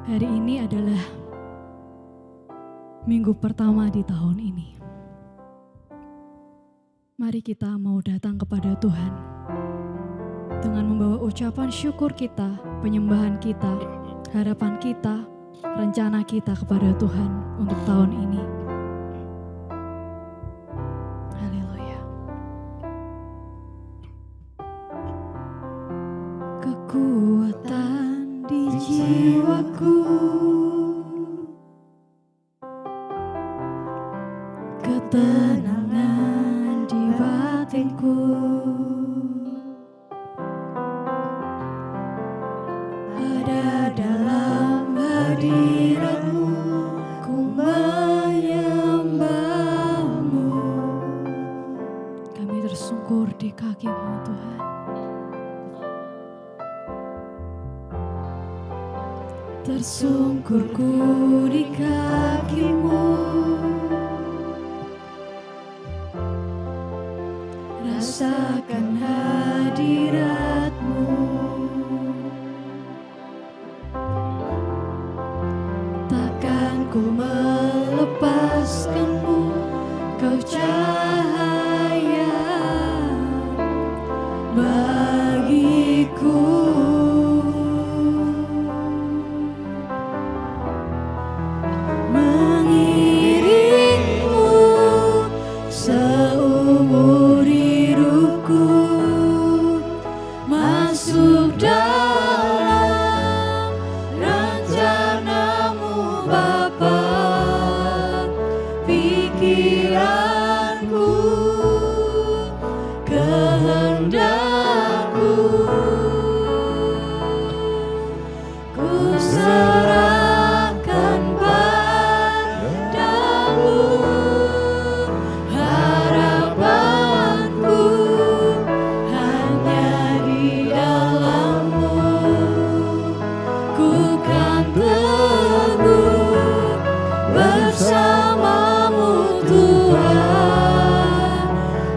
Hari ini adalah minggu pertama di tahun ini. Mari kita mau datang kepada Tuhan dengan membawa ucapan syukur kita, penyembahan kita, harapan kita, rencana kita kepada Tuhan untuk tahun ini. Haleluya. Kekuatan di jiwaku, ketenangan di batinku, ada dalam hadirat-Mu, ku menyembah-Mu. Kami tersungkur di kaki-Mu Tuhan. Tersungkurku di kaki-Mu, rasakan hadirat-Mu. Takkan ku melepaskan-Mu, Kau cahaya bagiku. Mengiringmu seumur hidupku, masuk dalam rencana-Mu Bapa. Pikiranku, kehendakku, ku serahkan padamu. Harapanku hanya di dalam-Mu, ku kan teguh bersama-Mu Tuhan.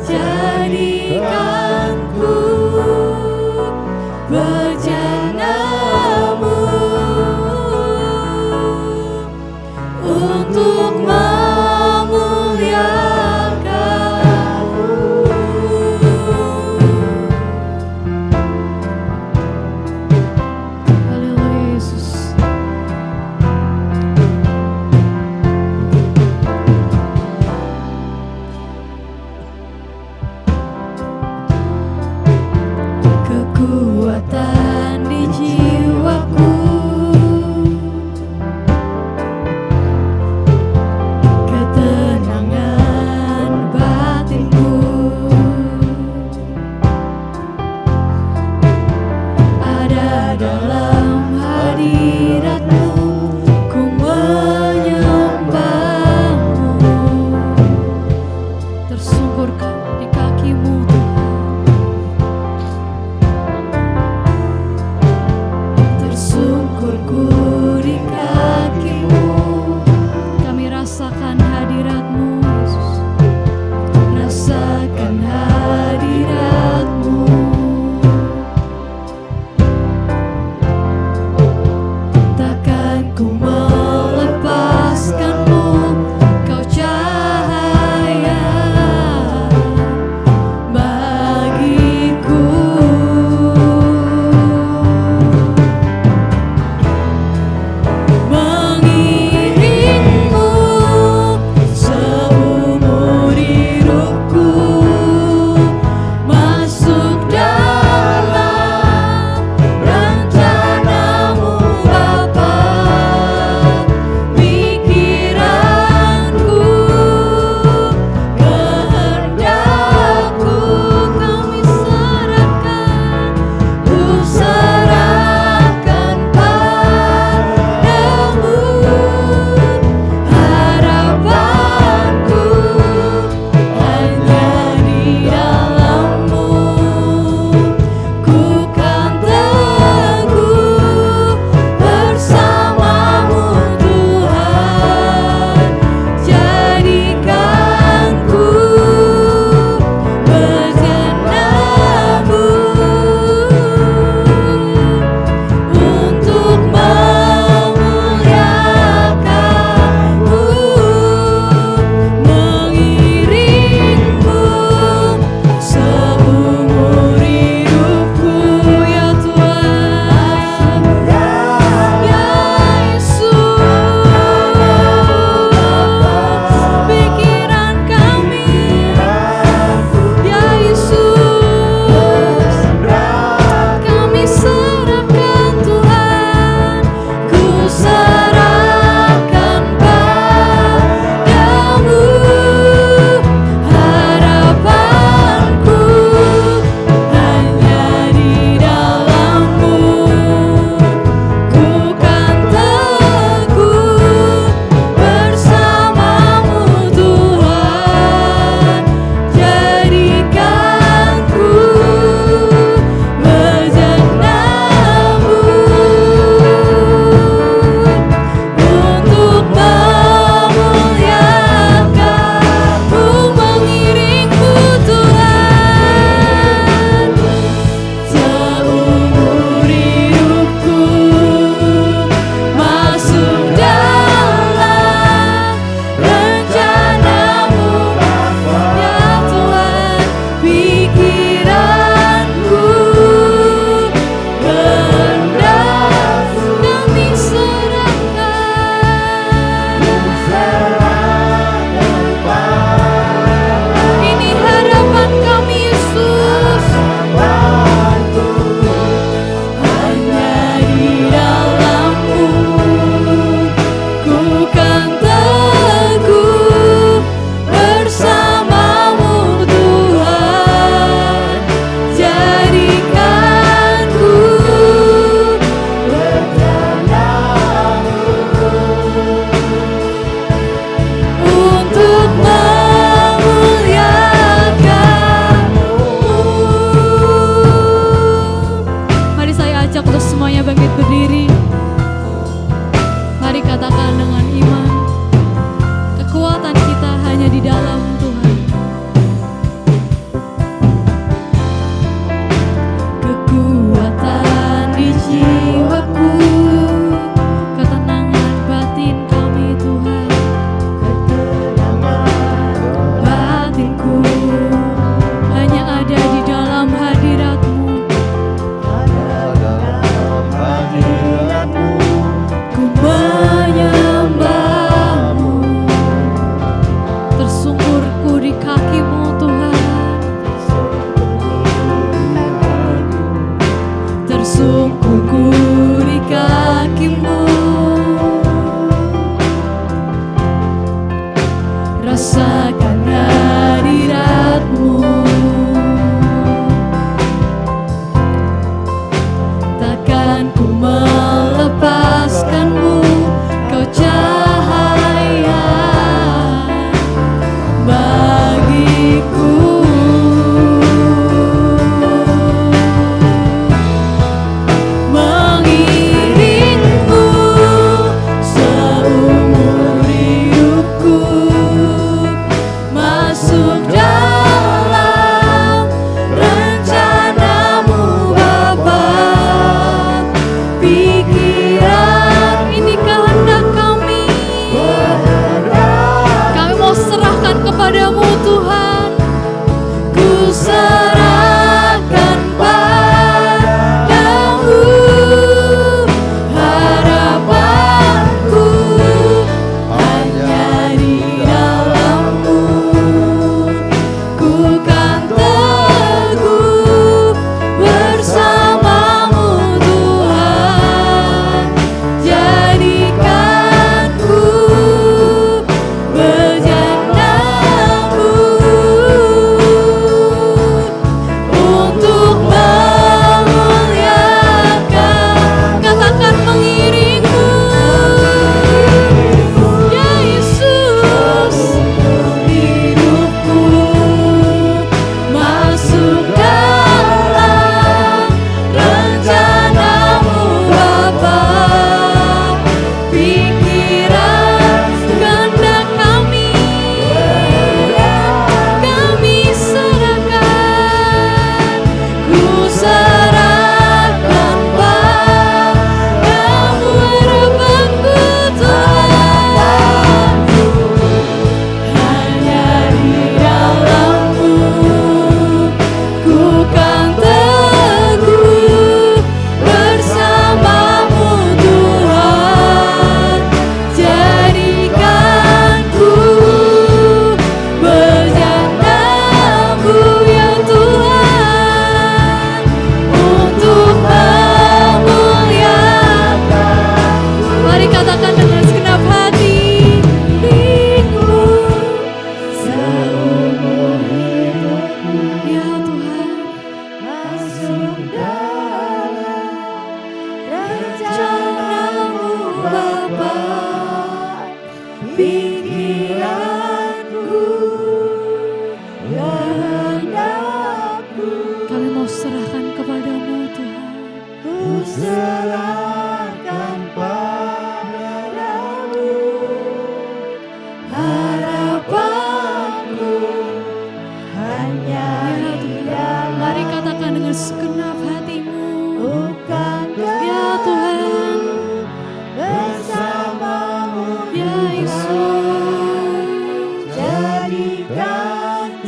Jadikanku bejana-Mu untuk memuliakan-Mu. Haleluya Yesus. Kekuatan di jiwaku, ketenangan batinku, ada dalam hadirat-Mu, ku menyembah-Mu. Tersungkur di kaki-Mu Tuhan.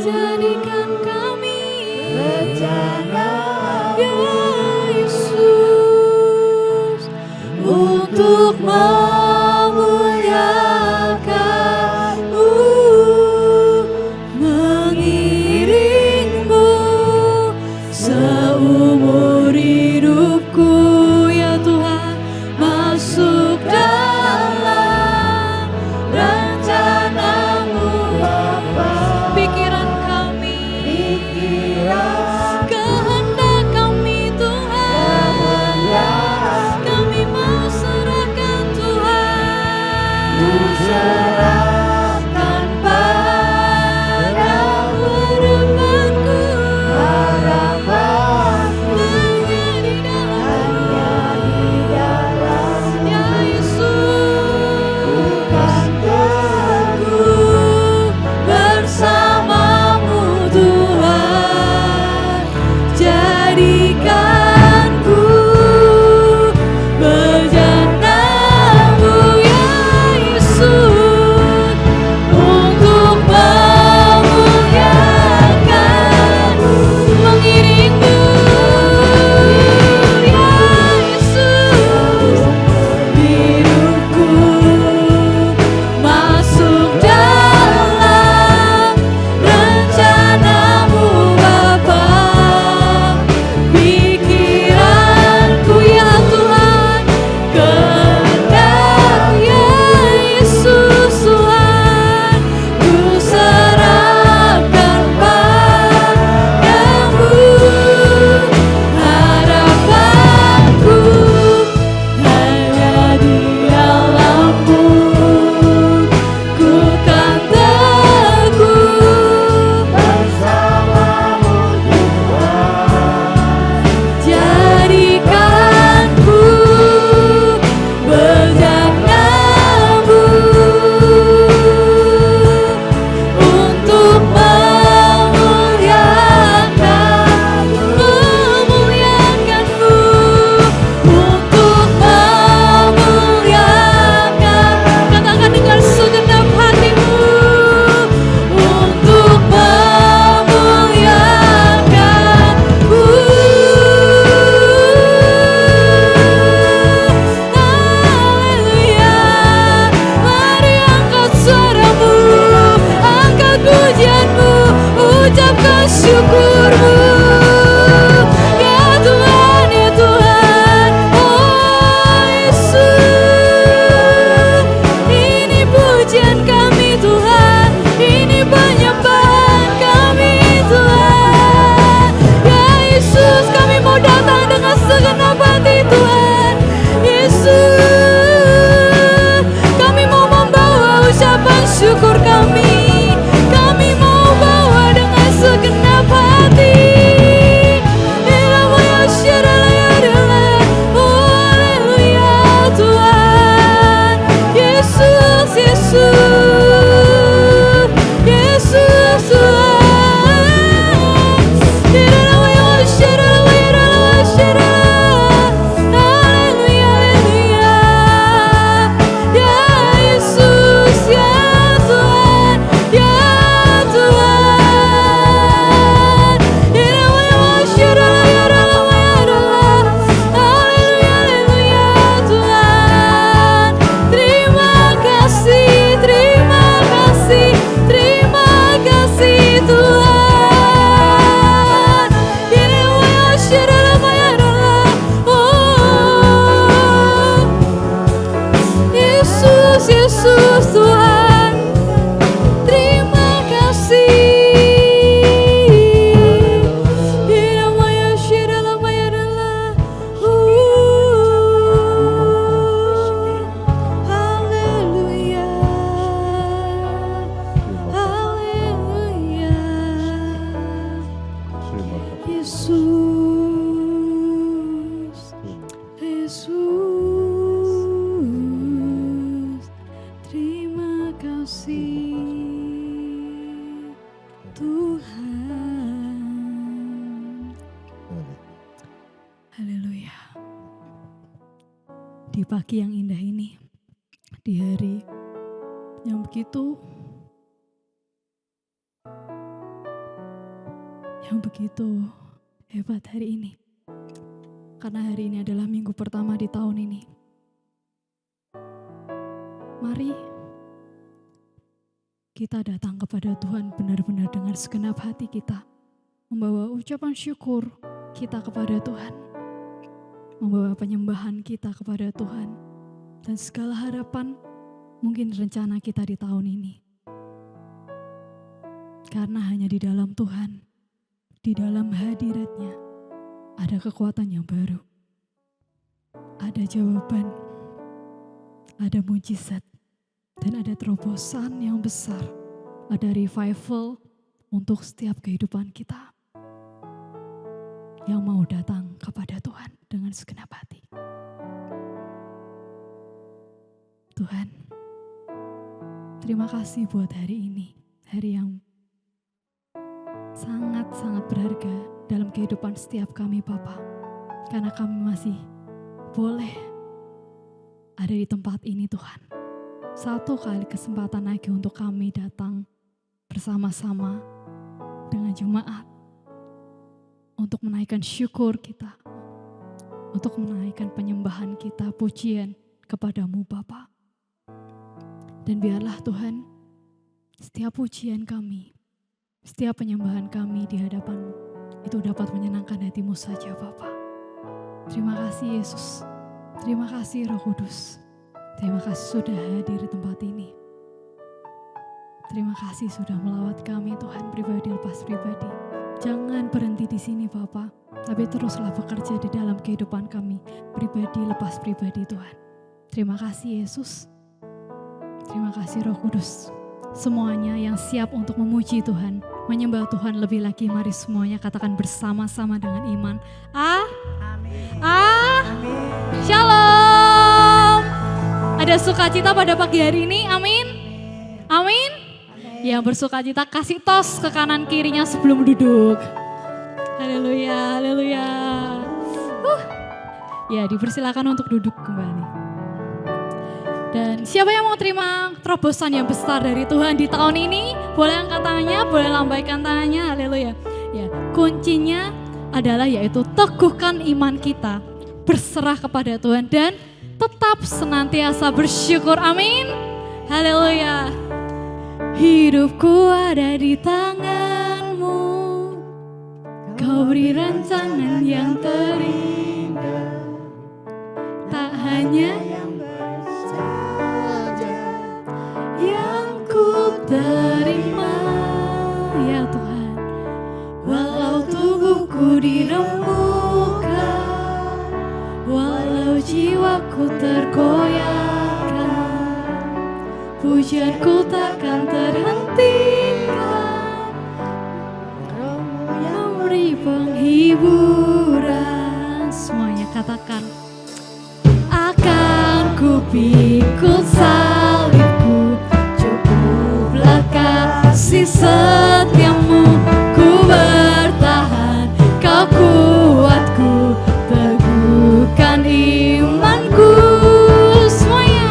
jadikan kami rencana ya Yesus untuk memuliakan-Mu, mengiring-Mu seumur hidupku ya Tuhan, masuk dalam rencana-Mu Bapa. Pikiran kami, kehendak kami Tuhan, kami mau serahkan Tuhan, serahkan padamu harapanku, hanya di dalam ya Yesus, bukan teguh bersamamu Tuhan, jadikanku berjana-Mu ya Yesus untuk memuliakan, mengiring-Mu ya Yesus, hidupku masuk dalam rencana-Mu Bapa. Pikiranku ya Tuhan, kehendak ya Yesus Tuhan, ku serahkan padamu, harapanku hanya di dalam-Mu, ku kan teguh bersamamu Tuhan, jadikanku berjana-Mu untuk memuliakan-Mu, untuk memuliakan. Katakan dengan segenap hatimu, untuk memuliakan-Mu. Haleluya, mari angkat suaramu, angkat pujianmu, ucapkan syukurmu ya Tuhan, ya Tuhan. Oh Yesus, ini pujian kami Tuhan, ini penyembahan kami Tuhan. Ya Yesus, kami mau datang dengan segenap hati Tuhan. Yesus, kami mau membawa ucapan syukur kami, kami mau bawa dengan segenap hati. Oh haleluya Tuhan, Yesus, Yesus, Yesus Tuhan. Haleluya, haleluya. Ya Yesus, ya Tuhan, ya Tuhan. Haleluya, haleluya Tuhan. Terima kasih, terima kasih, terima kasih Tuhan. Oh Yesus, Yesus Tuhan, terima kasih. Haleluya, haleluya. Yesus, Yesus, terima kasih Tuhan. Haleluya. Di pagi yang indah ini, di hari yang begitu yang begitu hebat hari ini. Karena hari ini adalah minggu pertama di tahun ini. Mari kita datang kepada Tuhan benar-benar dengan segenap hati kita. Membawa ucapan syukur kita kepada Tuhan. Membawa penyembahan kita kepada Tuhan. Dan segala harapan mungkin rencana kita di tahun ini. Karena hanya di dalam Tuhan, di dalam hadirat-Nya, ada kekuatan yang baru. Ada jawaban, ada mujizat, dan ada terobosan yang besar. Ada revival untuk setiap kehidupan kita. Yang mau datang kepada Tuhan dengan segenap hati. Tuhan, terima kasih buat hari ini. Hari yang sangat-sangat berharga dalam kehidupan setiap kami, Bapa. Karena kami masih boleh ada di tempat ini, Tuhan. Satu kali kesempatan lagi untuk kami datang bersama-sama dengan jemaat untuk menaikkan syukur kita, untuk menaikkan penyembahan kita, pujian kepadamu, Bapa. Dan biarlah Tuhan, setiap pujian kami, setiap penyembahan kami di hadapan-Mu itu dapat menyenangkan hati-Mu saja, Bapa. Terima kasih Yesus, terima kasih Roh Kudus, terima kasih sudah hadir di tempat ini. Terima kasih sudah melawat kami, Tuhan, pribadi lepas pribadi. Jangan berhenti di sini, Bapa, tapi teruslah bekerja di dalam kehidupan kami, pribadi lepas pribadi, Tuhan. Terima kasih Yesus, terima kasih Roh Kudus. Semuanya yang siap untuk memuji Tuhan, menyembah Tuhan lebih lagi, mari semuanya katakan bersama-sama dengan iman. Shalom. Ada sukacita pada pagi hari ini, amin. Amin. Yang bersukacita kasih tos ke kanan kirinya sebelum duduk. Haleluya, haleluya. Ya, dipersilakan untuk duduk kembali. Dan siapa yang mau terima terobosan yang besar dari Tuhan di tahun ini? Boleh angkat tangannya, boleh lambaikan tangannya, haleluya. Ya, kuncinya adalah yaitu teguhkan iman kita, berserah kepada Tuhan dan tetap senantiasa bersyukur, amin. Haleluya. Hidupku ada di tangan-Mu, Kau beri rancangan yang terindah, tak hanya yang ku terima, ya Tuhan. Walau tubuhku diremukkan, walau jiwaku tergoyahkan, pujianku takkan terhentikan. Roh-Mu yang beri penghiburan. Semuanya katakan, akan ku pikul salibku, cukuplah kasih setiamu. Ku bertahan, Kau kuatku, teguhkan imanku. Semuanya,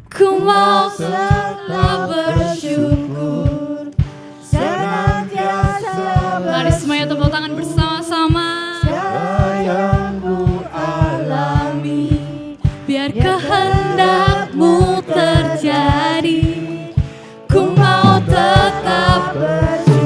ku mau tetap bersyukur senantiasa. Mari semuanya tepuk tangan bersama-sama. Yang ku alami, biar kehendak-Mu terjadi. Ku mau tetap bersyukur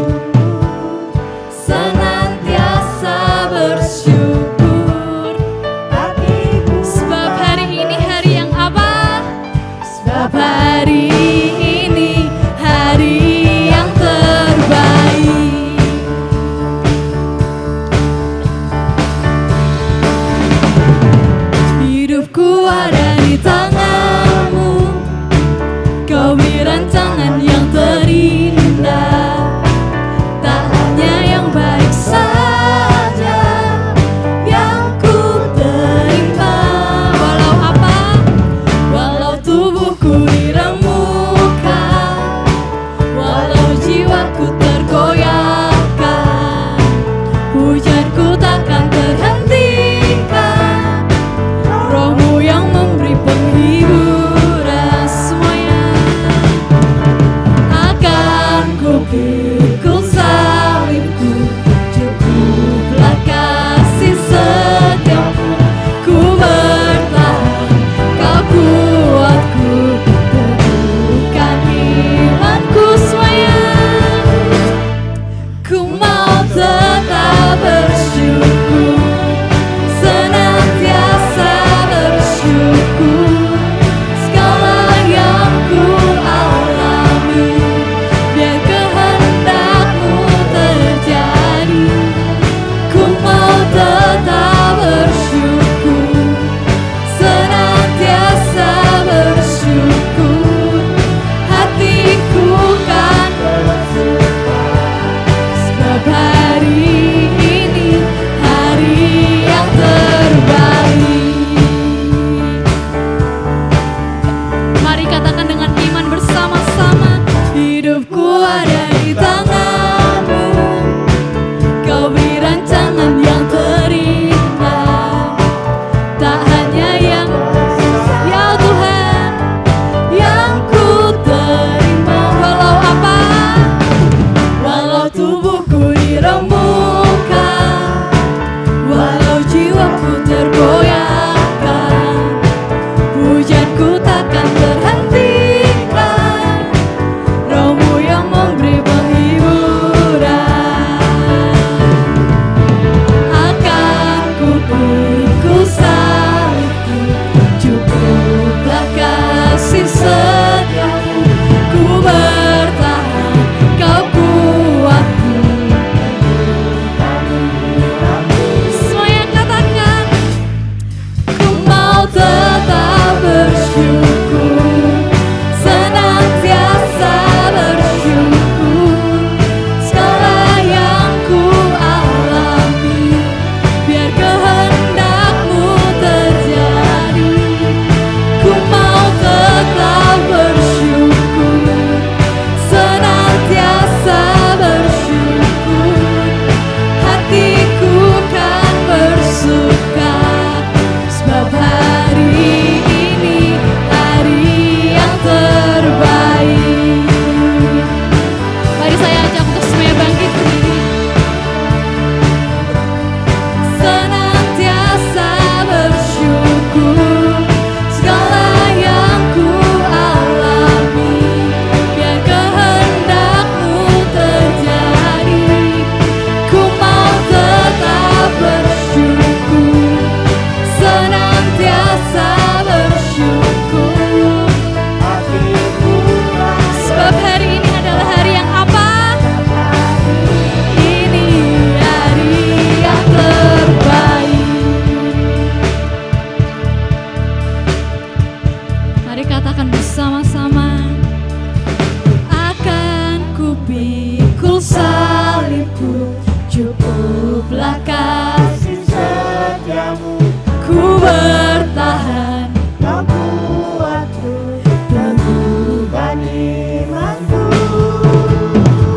cukuplah kasih setiamu, ku bertahan. kau kuatku, teguhkan imanku.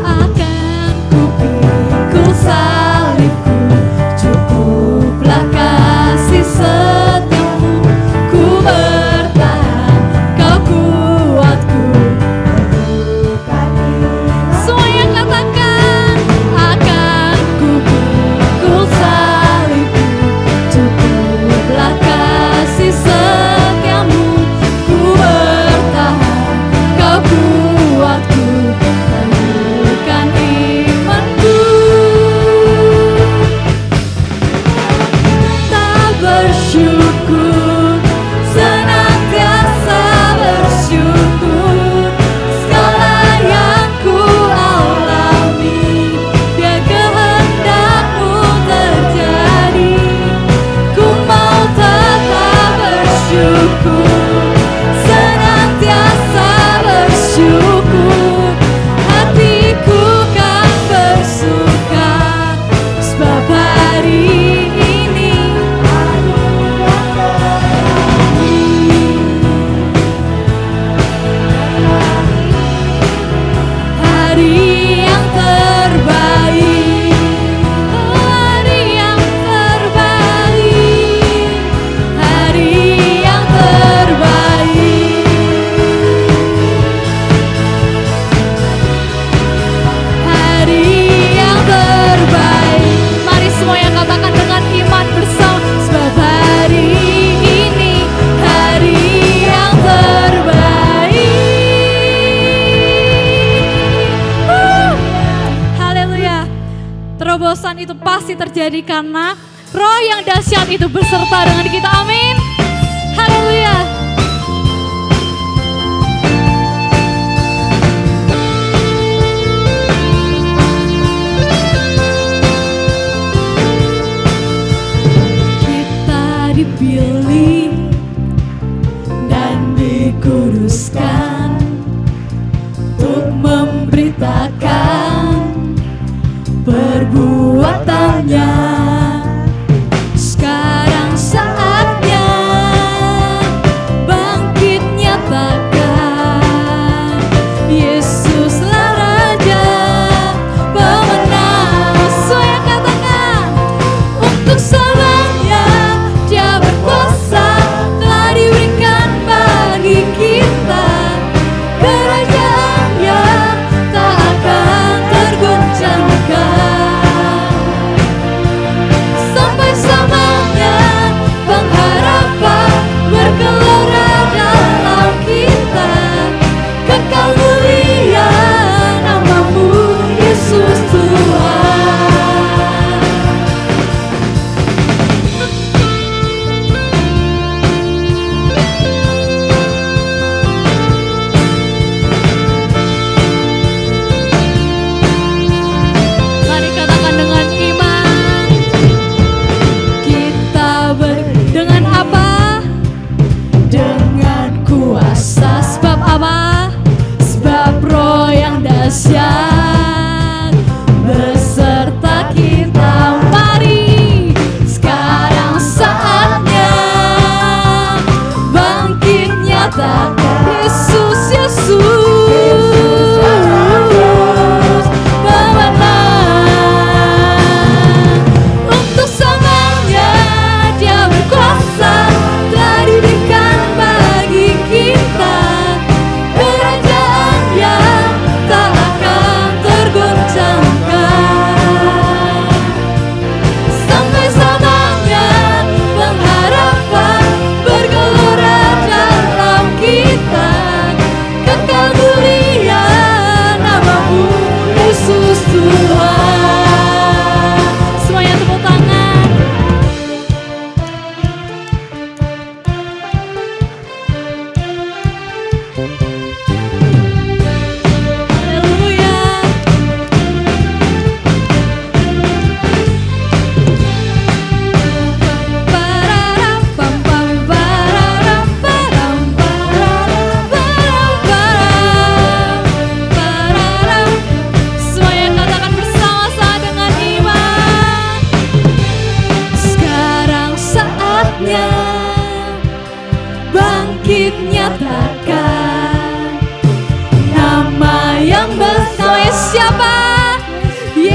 Akan ku pikul salibku, cukuplah kasih setiamu, ku bertahan, kau kuatku. Teguhkan imanku. Semuanya katakan, akan ku pikul salibku, cukuplah kasih setiamu, ku bertahan, kau kuatku, teguhkan imanku. Tak bersyukur, senantiasa bersyukur, segala yang ku alami, biar kehendak-Mu terjadi. Ku mau tetap bersyukur, senantiasa bersyukur, hatiku kan bersuka, sebab hari ini hari yang terbaik, hari yang terbaik, hari yang terbaik, hari yang terbaik. Mari semuanya katakan dengan iman bersama, sebab hari ini hari yang terbaik. Haleluya. Terobosan itu pasti terjadi karena Roh yang dahsyat itu beserta dengan kita. Amin. Haleluya. Kita dipilih dan dikuduskan untuk memberitakan perbuatannya. Sekarang saatnya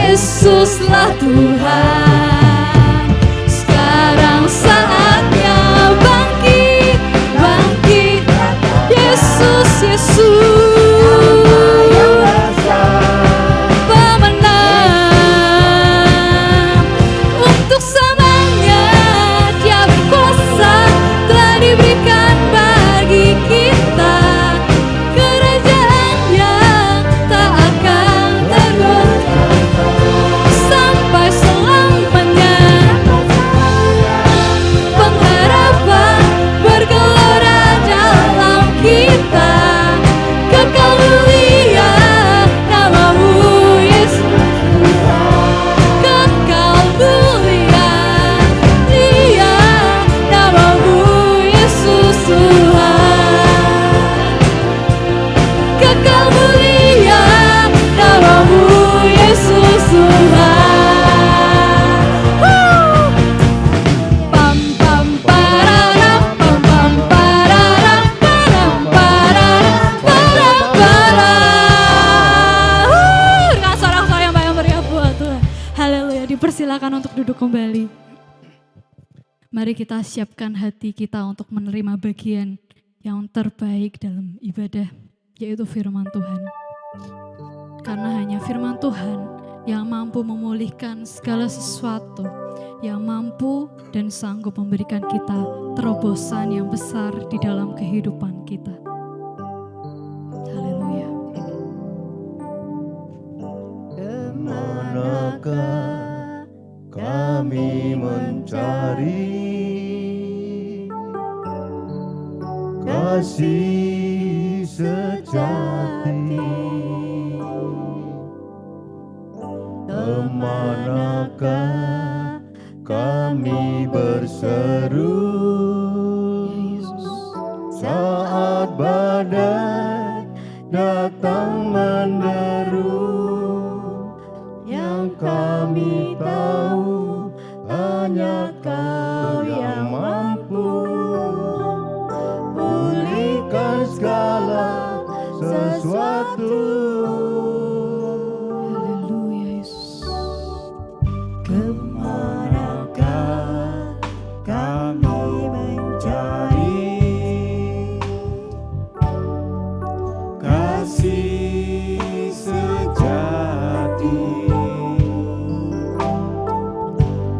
Yesuslah Tuhan. Sekarang saatnya bangkit, bangkit. Yesus, Yesus pemenang. Untuk selamanya Dia berkuasa, telah diberikan bagi kita kerajaan yang tak akan tergoncang sampai selamanya. Pengharapan bergelora dalam kita, kekal mulia namamu Yesus, kekal mulia dia namamu Yesus Tuhan, kekal mulia namamu Yesus Tuhan. Pam pam pararam, pam pam pararam, param pararam, param param. Dengan sorak-sorai yang banyak meriah buat Tuhan. Haleluya. Dipersilakan untuk duduk kembali. Mari kita siapkan hati kita untuk menerima bagian yang terbaik dalam ibadah, yaitu firman Tuhan. Karena hanya firman Tuhan yang mampu memulihkan segala sesuatu, yang mampu dan sanggup memberikan kita terobosan yang besar di dalam kehidupan kita. Haleluya. Kemanakah kami mencari kasih sejati? Kemanakah kami berseru saat badai datang menderu? Yang kami tahu hanya Kau yang mampu pulihkan segala sesuatu. Haleluya Yesus. Kemanakah kami mencari kasih sejati?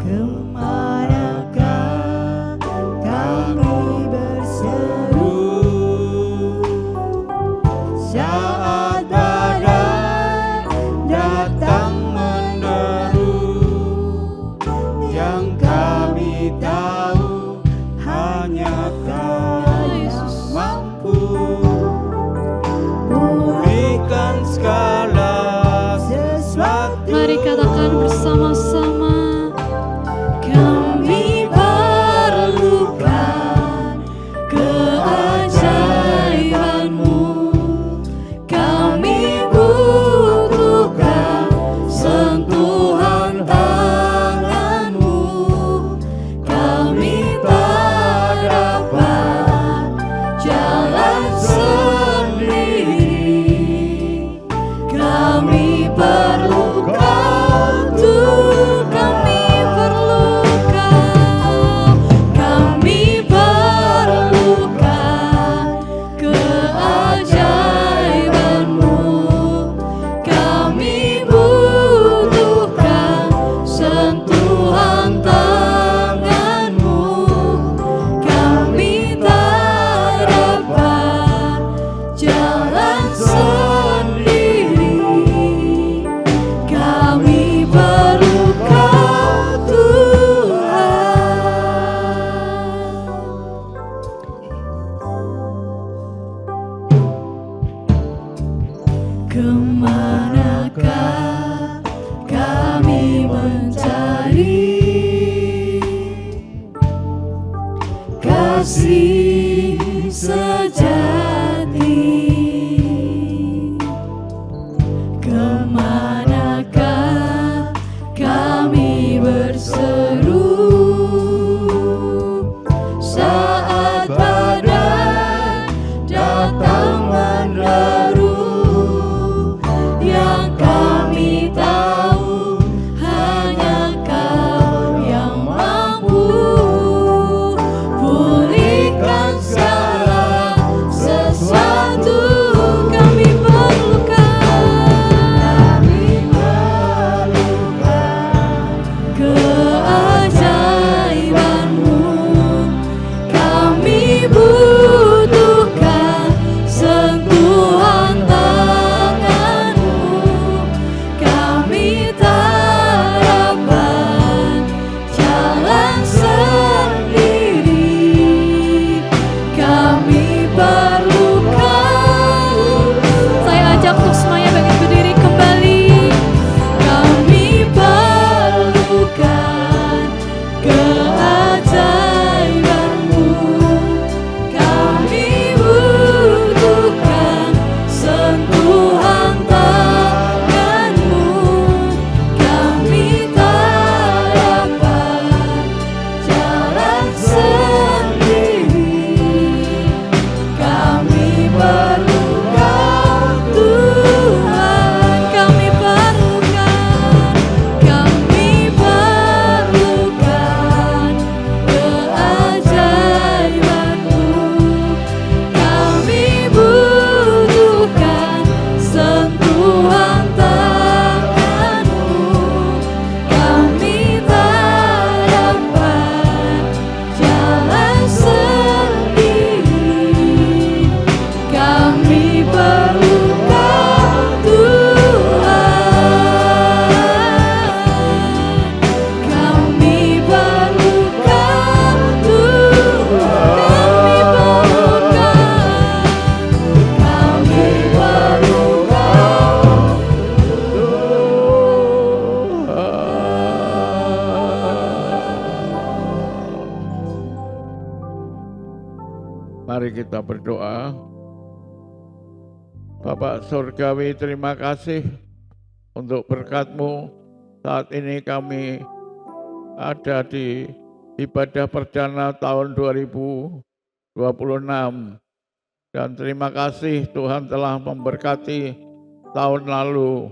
Kemanakah kami berseru saat badai datang menderu? Yang kami tahu hanya Kau yang mampu pulihkan segala sesuatu. Mari katakan bersama-sama. Kami perlukan keajaiban-Mu, kami butuhkan sentuhan tangan-Mu, kami tak dapat jalan sendiri, kami perlu Kau Tuhan. Kami perlukan keajaiban-Mu, kami butuhkan sentuhan tangan-Mu, kami tak dapat jalan sendiri, kami perlu Kau Tuhan. Kemanakah kami mencari kasih sejati? Kemanakah kami berseru saat badai datang menderu? Yang kami tahu Mari kita berdoa. Bapak Surgawi, terima kasih untuk berkat-Mu. Saat ini kami ada di ibadah perdana tahun 2026. Dan terima kasih Tuhan telah memberkati tahun lalu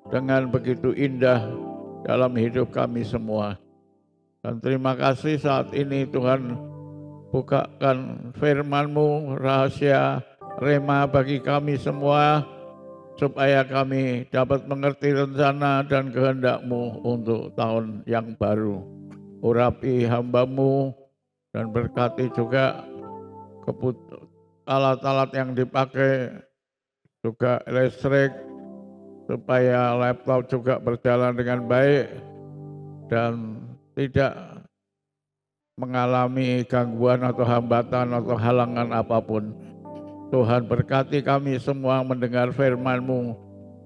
dengan begitu indah dalam hidup kami semua. Dan terima kasih saat ini Tuhan bukakan firman-Mu, rahasia rema bagi kami semua, supaya kami dapat mengerti rencana dan kehendak-Mu untuk tahun yang baru. Urapi hamba-Mu dan berkati juga alat-alat yang dipakai, juga listrik, supaya laptop juga berjalan dengan baik dan tidak mengalami gangguan atau hambatan atau halangan apapun. Tuhan berkati kami semua mendengar firman-Mu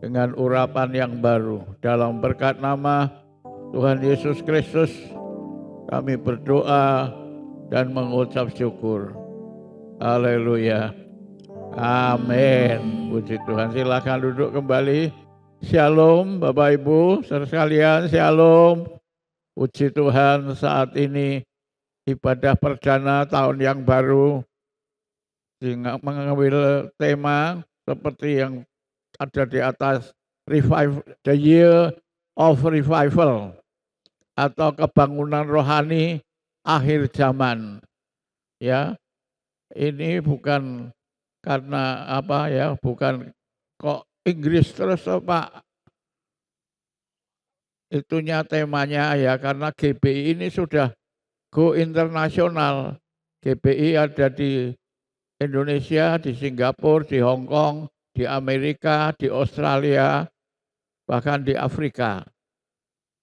dengan urapan yang baru. Dalam berkat nama Tuhan Yesus Kristus kami berdoa dan mengucap syukur. Haleluya. Amin. Puji Tuhan. Silakan duduk kembali. Shalom Bapak Ibu saudara sekalian. Shalom. Puji Tuhan, saat ini ibadah perdana tahun yang baru mengambil tema seperti yang ada di atas, the year of revival, atau kebangunan rohani akhir zaman. Ya, ini bukan karena apa ya, bukan kok Inggris terus Pak. Itunya temanya ya, karena GBI ini sudah go internasional. GBI ada di Indonesia, di Singapura, di Hong Kong, di Amerika, di Australia, bahkan di Afrika.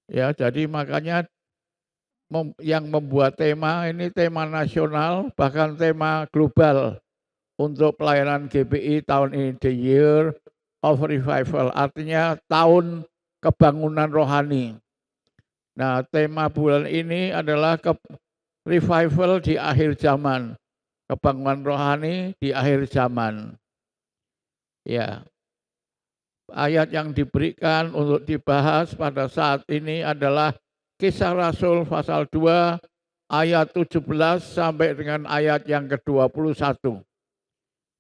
Ya, jadi makanya yang membuat tema ini tema nasional, bahkan tema global untuk pelayanan GBI tahun ini, the year of revival, artinya tahun kebangunan rohani. Nah, tema bulan ini adalah revival di akhir zaman, kebangunan rohani di akhir zaman. Ya, ayat yang diberikan untuk dibahas pada saat ini adalah Kisah Rasul pasal 2 ayat 17 sampai dengan ayat yang ke-21.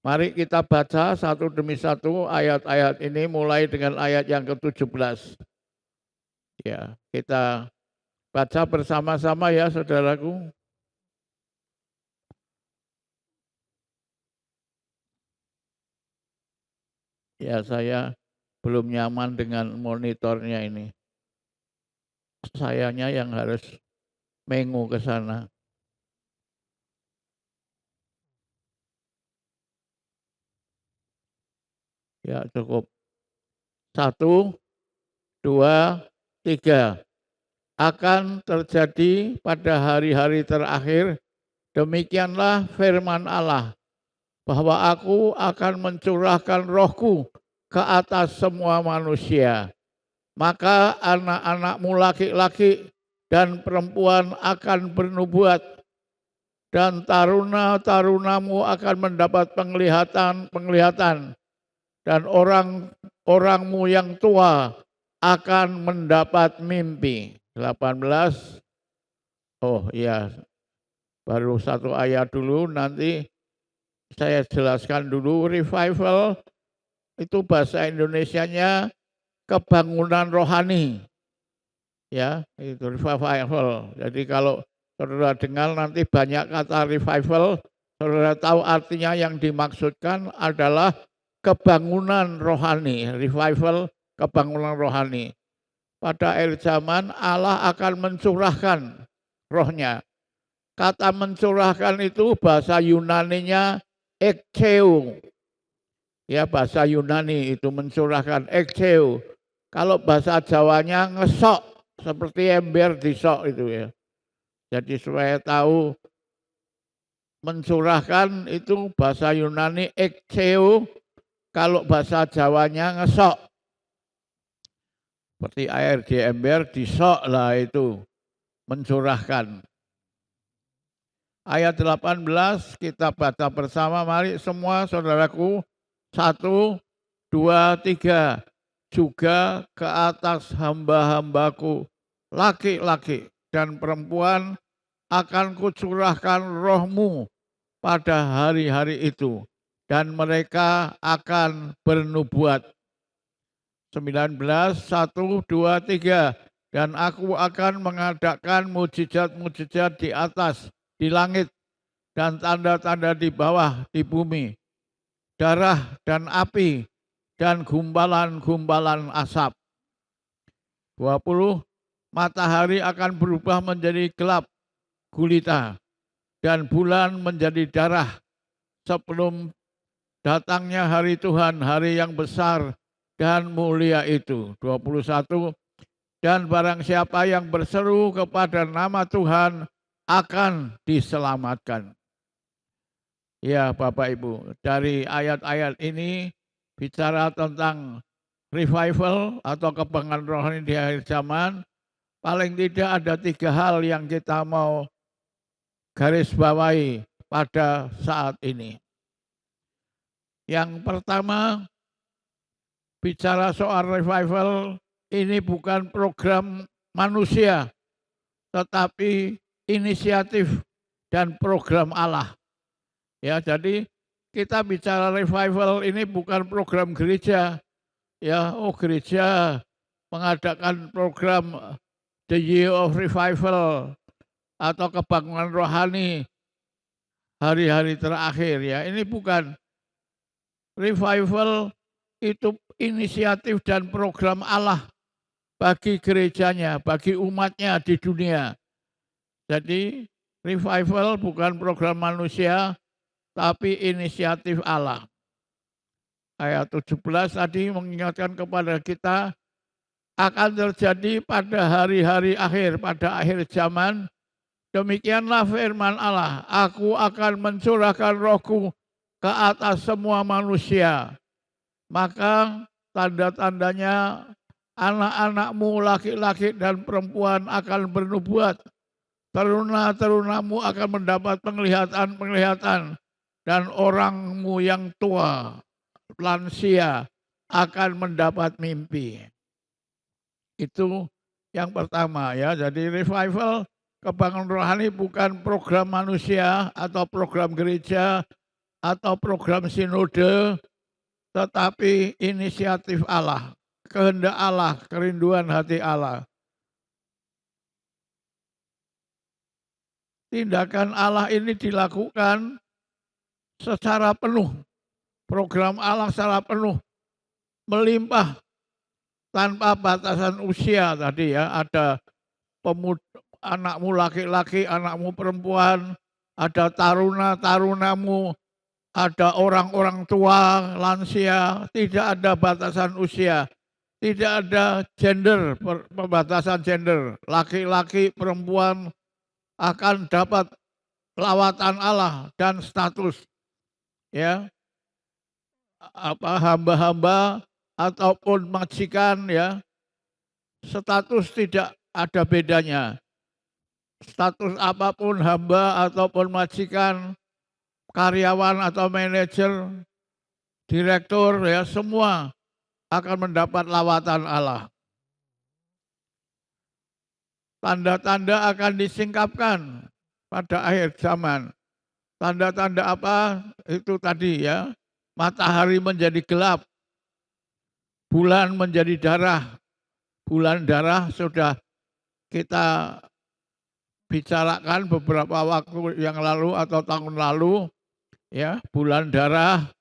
Mari kita baca satu demi satu ayat-ayat ini, mulai dengan ayat yang ke-17. Ya, kita baca bersama-sama ya saudaraku. Ya, saya belum nyaman dengan monitornya ini. Sayanya yang harus mengu ke sana. Ya, cukup. 1, 2, 3. Akan terjadi pada hari-hari terakhir, demikianlah firman Allah, bahwa aku akan mencurahkan rohku ke atas semua manusia. Maka anak-anakmu laki-laki dan perempuan akan bernubuat, dan taruna-tarunamu akan mendapat penglihatan, dan orang-orangmu yang tua akan mendapat mimpi. 18. Oh ya, baru satu ayat dulu, nanti saya jelaskan dulu. Revival itu bahasa Indonesianya kebangunan rohani. Ya, itu revival. Jadi kalau saudara dengar nanti banyak kata revival, saudara tahu artinya yang dimaksudkan adalah kebangunan rohani. Revival, kebangunan rohani. Pada akhir zaman Allah akan mencurahkan rohnya. Kata mencurahkan itu bahasa Yunaninya ekcheo. Ya, bahasa Yunani itu mencurahkan, ekcheo. Kalau bahasa Jawanya ngesok, seperti ember disok itu ya. Jadi supaya tahu, mencurahkan itu bahasa Yunani ekcheo, kalau bahasa Jawanya ngesok. Seperti air di ember disok lah, itu mencurahkan. ayat 18 kita baca bersama. Mari semua saudaraku, 1, 2, 3. Juga ke atas hamba-hambaku, laki-laki dan perempuan, akan kucurahkan rohmu pada hari-hari itu, dan mereka akan bernubuat. 19, 1, 2, 3. Dan aku akan mengadakan mujizat-mujizat di atas, di langit, dan tanda-tanda di bawah, di bumi, darah dan api, dan gumpalan-gumpalan asap. 20, matahari akan berubah menjadi gelap gulita, dan bulan menjadi darah sebelum datangnya hari Tuhan, hari yang besar dan mulia itu. 21, dan barang siapa yang berseru kepada nama Tuhan akan diselamatkan. Ya Bapak Ibu, dari ayat-ayat ini bicara tentang revival atau kebangkitan rohani di akhir zaman. Paling tidak ada 3 hal yang kita mau garis bawahi pada saat ini. Yang pertama, bicara soal revival, ini bukan program manusia, tetapi inisiatif dan program Allah. Ya, jadi kita bicara revival ini bukan program gereja. Ya, gereja mengadakan program The Year of Revival atau kebangkitan rohani hari-hari terakhir, ya. Ini bukan. Revival itu inisiatif dan program Allah bagi gerejanya, bagi umatnya di dunia. Jadi revival bukan program manusia, tapi inisiatif Allah. Ayat 17 tadi mengingatkan kepada kita akan terjadi pada hari-hari akhir, pada akhir zaman. Demikianlah firman Allah, aku akan mencurahkan rohku ke atas semua manusia. Maka tanda-tandanya anak-anakmu laki-laki dan perempuan akan bernubuat. Teruna-terunamu akan mendapat penglihatan-penglihatan. Dan orangmu yang tua, lansia, akan mendapat mimpi. Itu yang pertama, ya. Jadi revival, kebangkitan rohani bukan program manusia atau program gereja atau program sinode, tetapi inisiatif Allah, kehendak Allah, kerinduan hati Allah. Tindakan Allah ini dilakukan secara penuh, program Allah secara penuh, melimpah, tanpa batasan usia tadi, ya. Ada pemuda, anakmu laki-laki, anakmu perempuan, ada taruna-tarunamu, ada orang-orang tua, lansia, tidak ada batasan usia, tidak ada gender, pembatasan gender. Laki-laki, perempuan akan dapat lawatan Allah dan status, ya, hamba-hamba ataupun majikan, ya, status tidak ada bedanya. Status apapun, hamba ataupun majikan, karyawan atau manajer, direktur, ya, semua akan mendapat lawatan Allah. Tanda-tanda akan disingkapkan pada akhir zaman. Tanda-tanda apa? Itu tadi, ya. Matahari menjadi gelap, bulan menjadi darah. Bulan darah sudah kita bicarakan beberapa waktu yang lalu atau tahun lalu, ya. Bulan darah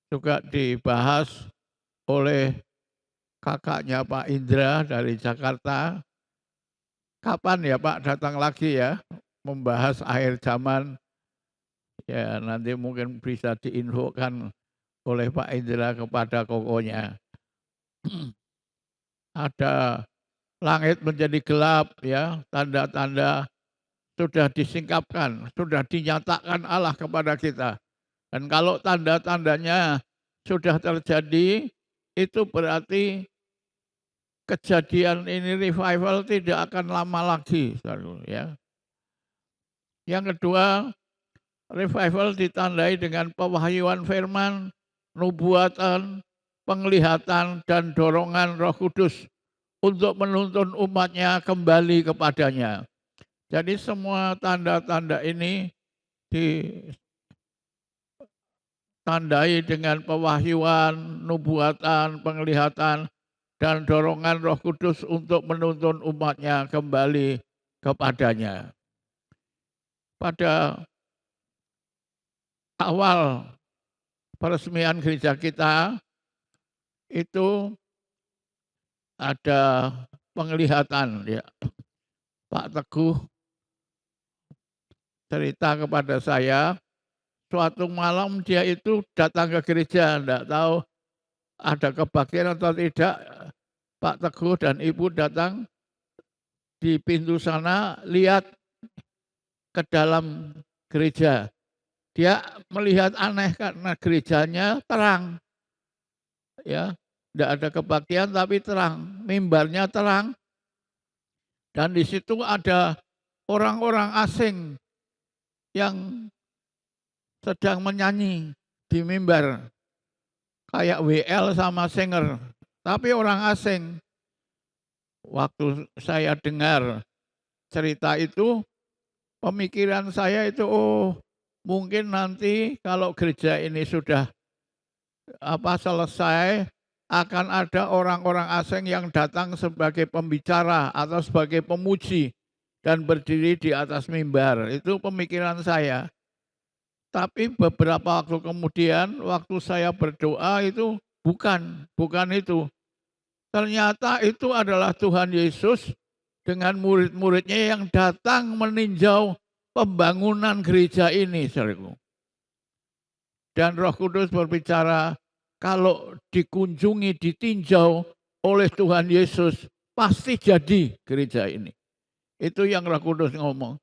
juga dibahas oleh kakaknya Pak Indra dari Jakarta. Kapan ya Pak datang lagi, ya, membahas akhir zaman? Ya, nanti mungkin bisa diinfokan oleh Pak Indra kepada kokonya. Ada langit menjadi gelap, ya, tanda-tanda sudah disingkapkan, sudah dinyatakan Allah kepada kita. Dan kalau tanda-tandanya sudah terjadi, itu berarti kejadian ini revival tidak akan lama lagi, ya. Yang kedua, revival ditandai dengan pewahyuan firman, nubuatan, penglihatan, dan dorongan Roh Kudus untuk menuntun umatnya kembali kepadanya. Jadi semua tanda-tanda ini ditandai dengan pewahyuan, nubuatan, penglihatan, dan dorongan Roh Kudus untuk menuntun umatnya kembali kepadanya. Pada awal peresmian gereja kita itu ada penglihatan, ya. Pak Teguh cerita kepada saya, suatu malam dia itu datang ke gereja, enggak tahu ada kebaktian atau tidak. Pak Teguh dan Ibu datang di pintu sana, lihat ke dalam gereja. Dia melihat aneh karena gerejanya terang. Ya, enggak ada kebaktian tapi terang, mimbarnya terang. Dan di situ ada orang-orang asing yang sedang menyanyi di mimbar. Kayak WL sama singer, tapi orang asing. Waktu saya dengar cerita itu, pemikiran saya itu, oh mungkin nanti kalau gereja ini sudah selesai, akan ada orang-orang asing yang datang sebagai pembicara atau sebagai pemuji dan berdiri di atas mimbar. Itu pemikiran saya. Tapi beberapa waktu kemudian, waktu saya berdoa itu bukan itu. Ternyata itu adalah Tuhan Yesus dengan murid-muridnya yang datang meninjau pembangunan gereja ini, saudaraku. Dan Roh Kudus berbicara, kalau dikunjungi, ditinjau oleh Tuhan Yesus, pasti jadi gereja ini. Itu yang Roh Kudus ngomong.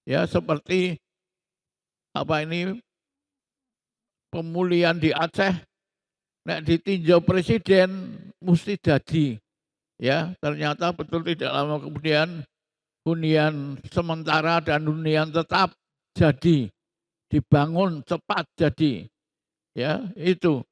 Ya, seperti pemulihan di Aceh, nek ditinjau presiden mesti jadi. Ya, ternyata betul tidak lama kemudian hunian sementara dan hunian tetap jadi, dibangun cepat jadi. Ya, itu.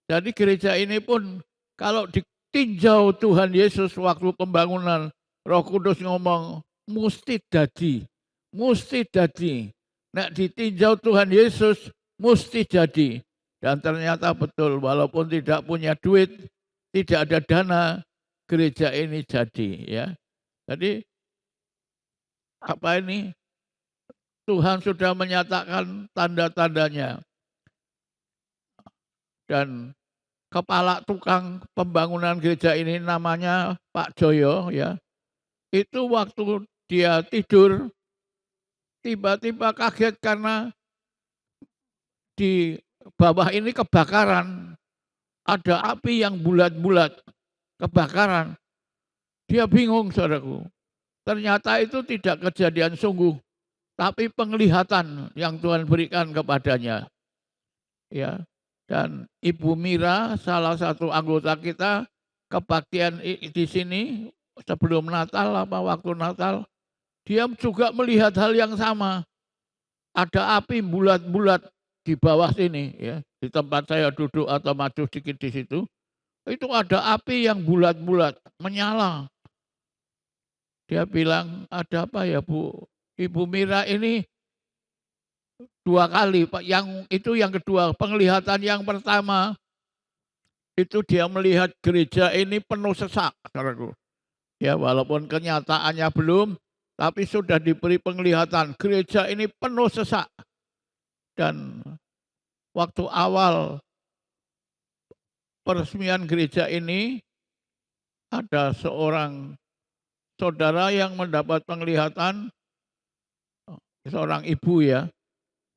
Jadi gereja ini pun kalau ditinjau Tuhan Yesus waktu pembangunan, Roh Kudus ngomong mesti jadi, mesti jadi. Nek ditinjau Tuhan Yesus mesti jadi. Dan ternyata betul, walaupun tidak punya duit, tidak ada dana, gereja ini jadi, ya. Jadi Tuhan sudah menyatakan tanda-tandanya. Dan kepala tukang pembangunan gereja ini namanya Pak Joyo, ya. Itu waktu dia tidur tiba-tiba kaget karena di bawah ini kebakaran. Ada api yang bulat-bulat, kebakaran. Dia bingung, saudaraku. Ternyata itu tidak kejadian sungguh, tapi penglihatan yang Tuhan berikan kepadanya. Ya. Dan Ibu Mira, salah satu anggota kita, kebaktian di sini sebelum Natal waktu Natal, dia juga melihat hal yang sama. Ada api bulat-bulat di bawah sini, ya, di tempat saya duduk atau maju sedikit di situ, itu ada api yang bulat-bulat menyala. Dia bilang, ada apa ya Bu? Ibu Mira ini 2 kali, Pak. Yang kedua, penglihatan yang pertama itu dia melihat gereja ini penuh sesak, saudaraku. Ya, walaupun kenyataannya belum, tapi sudah diberi penglihatan gereja ini penuh sesak. Dan waktu awal peresmian gereja ini ada seorang saudara yang mendapat penglihatan, seorang ibu, ya,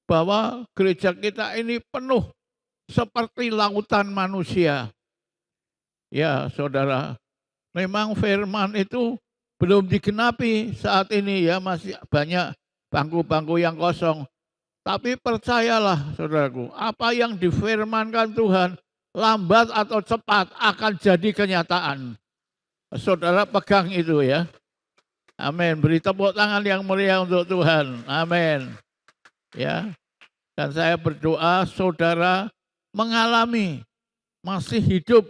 bahwa gereja kita ini penuh seperti lautan manusia. Ya, saudara, memang firman itu belum digenapi saat ini, ya, masih banyak bangku-bangku yang kosong. Tapi percayalah, saudaraku, apa yang difirmankan Tuhan, lambat atau cepat akan jadi kenyataan. Saudara pegang itu, ya. Amin. Beri tepuk tangan yang mulia untuk Tuhan. Amin. Ya. Dan saya berdoa saudara mengalami masih hidup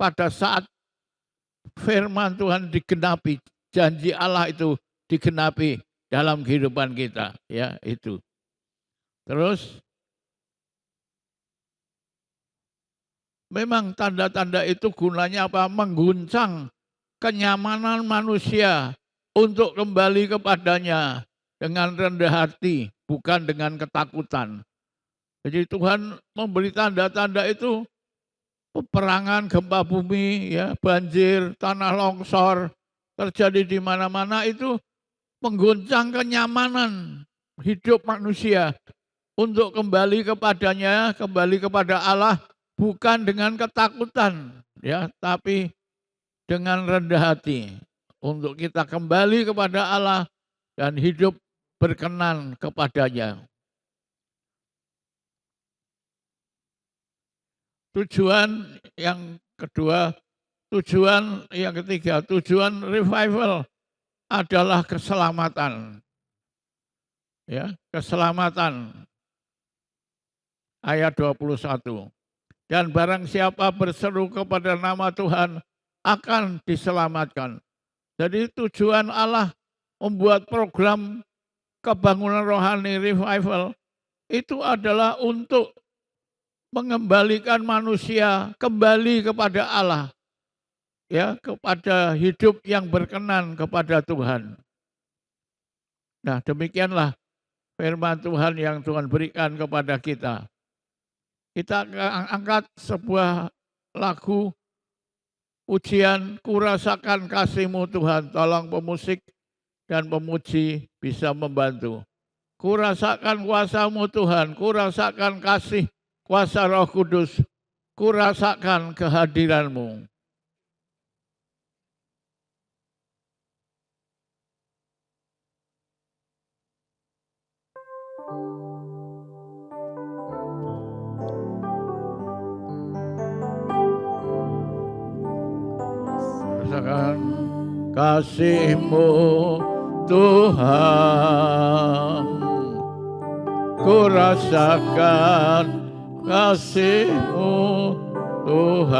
pada saat firman Tuhan digenapi, janji Allah itu digenapi dalam kehidupan kita, ya itu. Terus memang tanda-tanda itu gunanya apa? Mengguncang kenyamanan manusia untuk kembali kepadanya dengan rendah hati, bukan dengan ketakutan. Jadi Tuhan memberi tanda-tanda itu, peperangan, gempa bumi, ya, banjir, tanah longsor terjadi di mana-mana, itu mengguncang kenyamanan hidup manusia untuk kembali kepadanya, kembali kepada Allah, bukan dengan ketakutan, ya, tapi dengan rendah hati untuk kita kembali kepada Allah dan hidup berkenan kepadanya. Tujuan yang kedua, tujuan yang ketiga, tujuan revival adalah keselamatan. Ya, keselamatan. Ayat 21. Dan barang siapa berseru kepada nama Tuhan akan diselamatkan. Jadi tujuan Allah membuat program kebangunan rohani revival itu adalah untuk mengembalikan manusia kembali kepada Allah, ya, kepada hidup yang berkenan kepada Tuhan. Nah, demikianlah firman Tuhan yang Tuhan berikan kepada kita. Kita angkat sebuah lagu pujian, Kurasakan Kasih-Mu Tuhan. Tolong pemusik dan pemuji bisa membantu. Kurasakan kuasa-Mu Tuhan, kurasakan kasih kuasa Roh Kudus, kurasakan kehadiran-Mu. Kurasakan kasih-Mu Tuhan, kurasakan kasih-Mu Tuhan,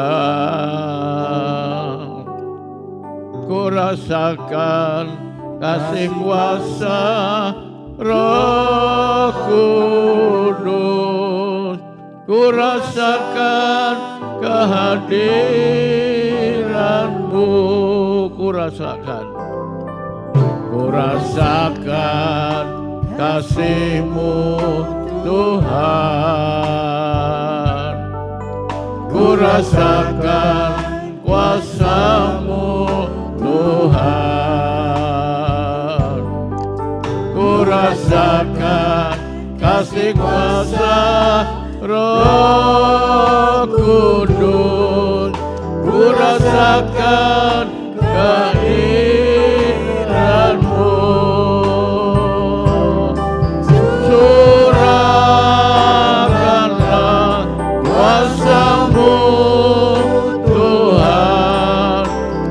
kurasakan kasih kuasa Roh Kudus, kurasakan kehadiran-Mu, kurasakan, kurasakan kasih-Mu Tuhan, kurasakan kuasa-Mu Tuhan, kurasakan kasih kuasa Roh Kudus, kurasakan kehadiran-Mu. Curahkanlah kuasa-Mu Tuhan,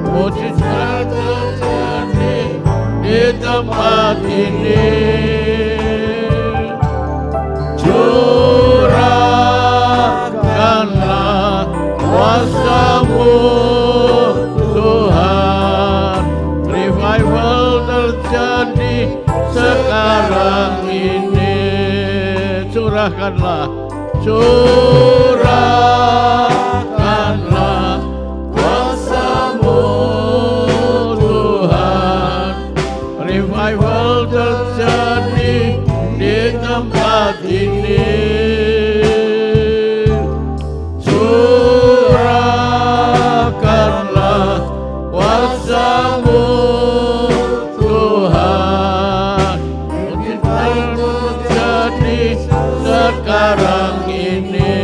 mujizat terjadi di tempat ini. Curahkanlah kuasa-Mu Tuhan, revival terjadi sekarang ini. Curahkanlah, curahkanlah kuasa-Mu Tuhan, revival terjadi di tempat ini. Curahkanlah kuasa-Mu Tuhan, mujizat terjadi sekarang ini.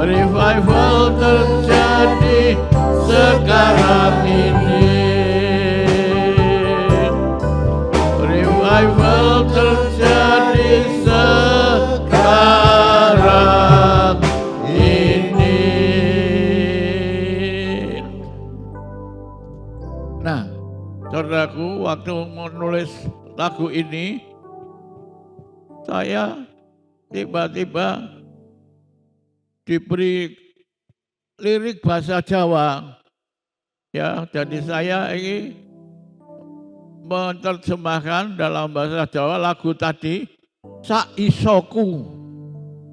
Revival terjadi sekarang ini. Revival terjadi sekarang ini. Nah, saudaraku, waktu menulis lagu ini, saya tiba-tiba diberi lirik bahasa Jawa. Ya, jadi saya ini menerjemahkan dalam bahasa Jawa lagu tadi sak isoku.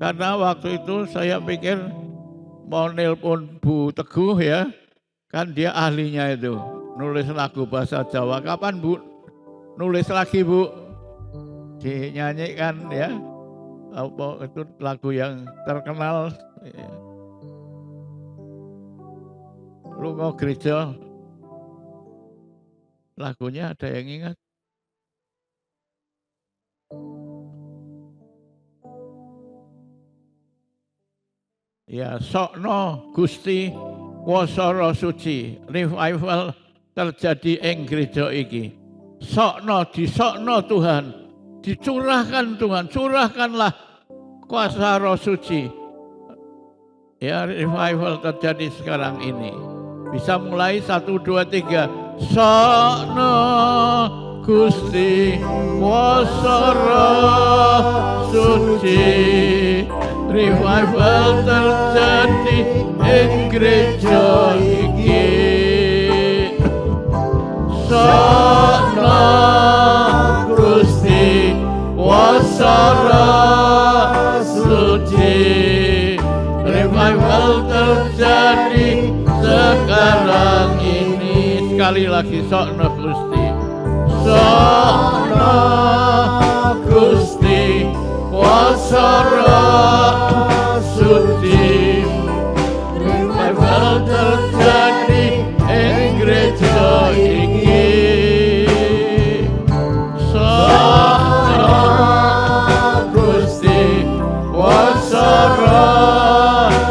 Karena waktu itu saya pikir mau nelpon Bu Teguh ya, kan dia ahlinya itu nulis lagu bahasa Jawa. Kapan Bu nulis lagi Bu? Dinyanyikan ya, apa itu lagu yang terkenal, Lunga Gereja. Lagunya ada yang ingat? Ya, sokno Gusti Wasara Suci, revival terjadi ing gereja iki. Disokno Tuhan, dicurahkan Tuhan, curahkanlah kuasa Roh Suci. Ya, revival terjadi sekarang ini. Bisa mulai 1, 2, 3. Sokno Gusti Wasara Suci, revival terjadi ing gereja iki. Sokno Gusti Wasara Suci, revival terjadi sekarang ini. Sekali lagi, sokno Gusti, sokno Gusti Wasara Suci, revival terjadi ing gereja iki. Sokno Gusti Wasara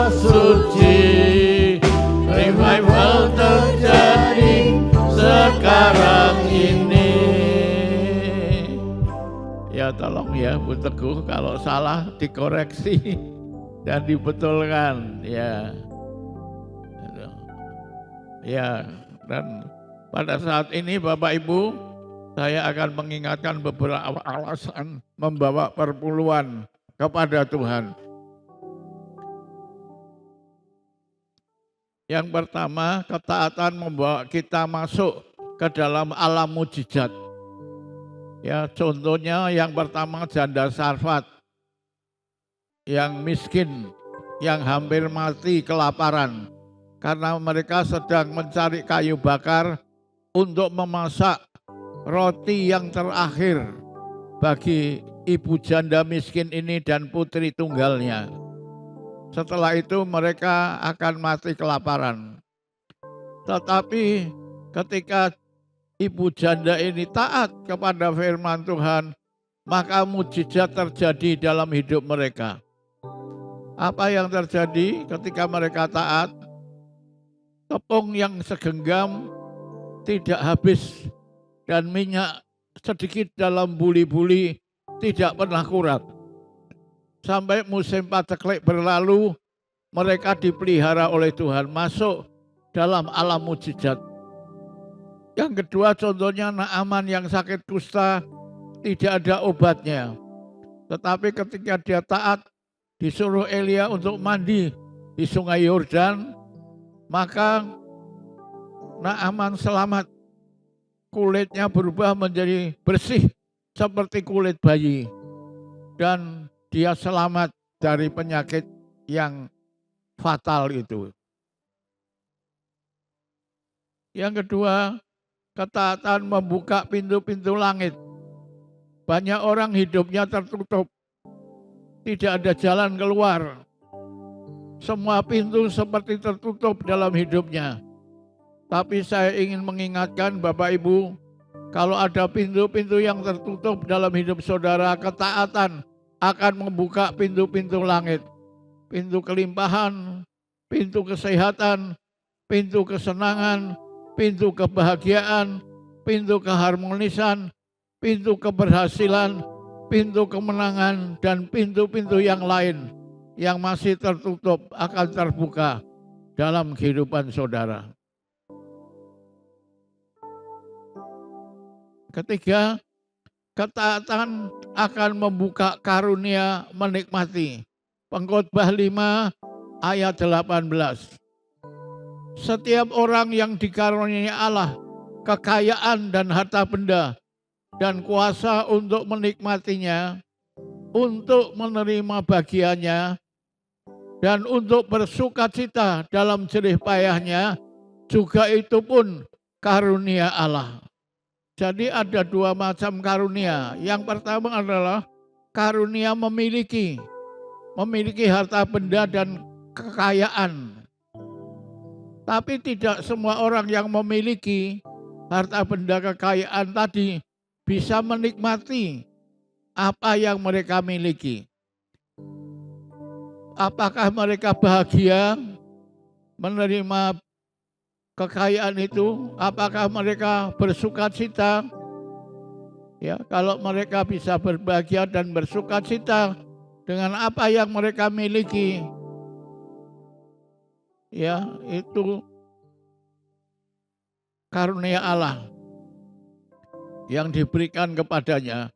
Suci, revival terjadi sekarang ini. Ya tolong ya Bu Teguh, kalau salah dikoreksi dan dibetulkan ya. Ya, dan pada saat ini Bapak Ibu, saya akan mengingatkan beberapa alasan membawa perpuluhan kepada Tuhan. Yang pertama, ketaatan membawa kita masuk ke dalam alam mujizat. Ya, contohnya yang pertama janda Sarfat yang miskin, yang hampir mati kelaparan karena mereka sedang mencari kayu bakar untuk memasak roti yang terakhir bagi ibu janda miskin ini dan putri tunggalnya. Setelah itu mereka akan mati kelaparan. Tetapi ketika ibu janda ini taat kepada firman Tuhan, maka mujizat terjadi dalam hidup mereka. Apa yang terjadi ketika mereka taat? Tepung yang segenggam tidak habis dan minyak sedikit dalam buli-buli tidak pernah kurat. Sampai musim paceklik berlalu, mereka dipelihara oleh Tuhan masuk dalam alam mujizat. Yang kedua, contohnya Naaman yang sakit kusta, tidak ada obatnya. Tetapi ketika dia taat, disuruh Elia untuk mandi di sungai Yordan, maka Naaman selamat. Kulitnya berubah menjadi bersih seperti kulit bayi. Dan dia selamat dari penyakit yang fatal itu. Yang kedua, ketaatan membuka pintu-pintu langit. Banyak orang hidupnya tertutup, tidak ada jalan keluar. Semua pintu seperti tertutup dalam hidupnya. Tapi saya ingin mengingatkan Bapak Ibu, kalau ada pintu-pintu yang tertutup dalam hidup saudara, ketaatan akan membuka pintu-pintu langit. Pintu kelimpahan, pintu kesehatan, pintu kesenangan, pintu kebahagiaan, pintu keharmonisan, pintu keberhasilan, pintu kemenangan, dan pintu-pintu yang lain yang masih tertutup akan terbuka dalam kehidupan saudara. Ketiga, ketaatan akan membuka karunia menikmati. Pengkhotbah 5 ayat 18. Setiap orang yang dikaruniai Allah, kekayaan dan harta benda, dan kuasa untuk menikmatinya, untuk menerima bagiannya, dan untuk bersukacita dalam jerih payahnya, juga itu pun karunia Allah. Jadi ada dua macam karunia. Yang pertama adalah karunia memiliki harta benda dan kekayaan. Tapi tidak semua orang yang memiliki harta benda kekayaan tadi bisa menikmati apa yang mereka miliki. Apakah mereka bahagia menerima kekayaan itu? Apakah mereka bersukacita? Ya, kalau mereka bisa berbahagia dan bersukacita dengan apa yang mereka miliki, ya, itu karunia Allah yang diberikan kepadanya.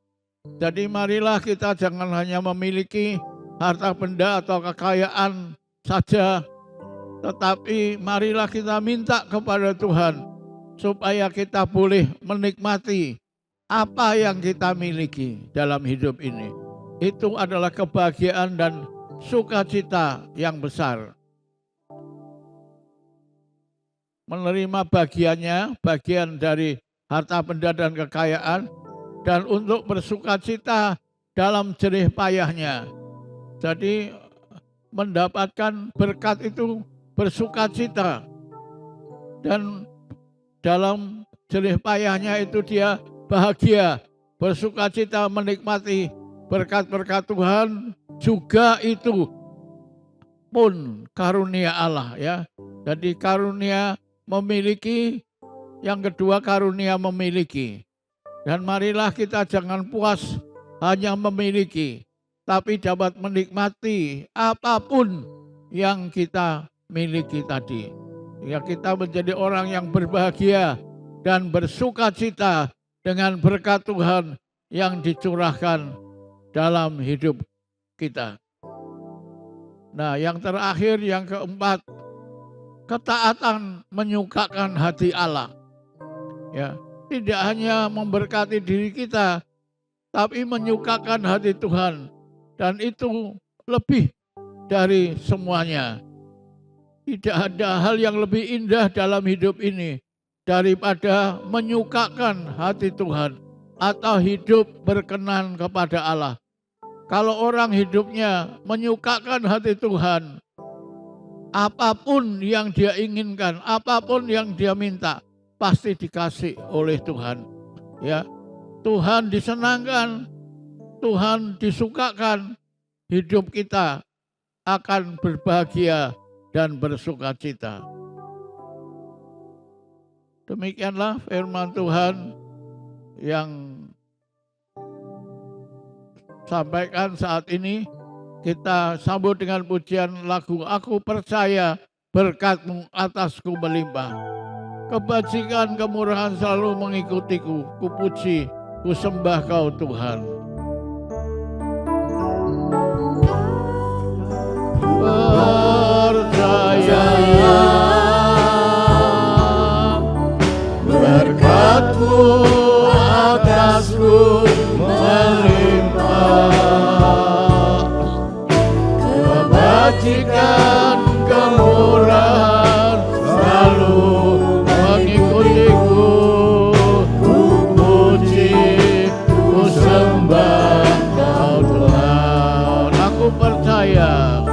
Jadi marilah kita jangan hanya memiliki harta benda atau kekayaan saja, tetapi marilah kita minta kepada Tuhan supaya kita boleh menikmati apa yang kita miliki dalam hidup ini. Itu adalah kebahagiaan dan sukacita yang besar. Menerima bagiannya, bagian dari harta benda dan kekayaan, dan untuk bersukacita dalam jerih payahnya. Jadi mendapatkan berkat itu bersukacita, dan dalam jerih payahnya itu dia bahagia, bersukacita menikmati berkat-berkat Tuhan, juga itu pun karunia Allah, ya. Jadi karunia memiliki, yang kedua karunia memiliki. Dan marilah kita jangan puas hanya memiliki, tapi dapat menikmati apapun yang kita miliki tadi. Ya, kita menjadi orang yang berbahagia dan bersukacita dengan berkat Tuhan yang dicurahkan dalam hidup kita. Nah, yang terakhir, yang keempat, ketaatan menyukakan hati Allah. Ya, tidak hanya memberkati diri kita, tapi menyukakan hati Tuhan. Dan itu lebih dari semuanya. Tidak ada hal yang lebih indah dalam hidup ini daripada menyukakan hati Tuhan atau hidup berkenan kepada Allah. Kalau orang hidupnya menyukakan hati Tuhan, apapun yang dia inginkan, apapun yang dia minta, pasti dikasih oleh Tuhan. Ya, Tuhan disenangkan, Tuhan disukakan, hidup kita akan berbahagia dan bersukacita. Demikianlah firman Tuhan yang sampaikan saat ini. Kita sambut dengan pujian lagu Aku Percaya Berkat-Mu Atasku Melimpah. Kebajikan kemurahan selalu mengikutiku, ku puji, ku sembah Kau Tuhan. Percaya berkat-Mu atasku melimpah. Kebajikan kemurahan selalu mengikutiku, ku puji, ku sembah Kau Tuhan. Aku percaya,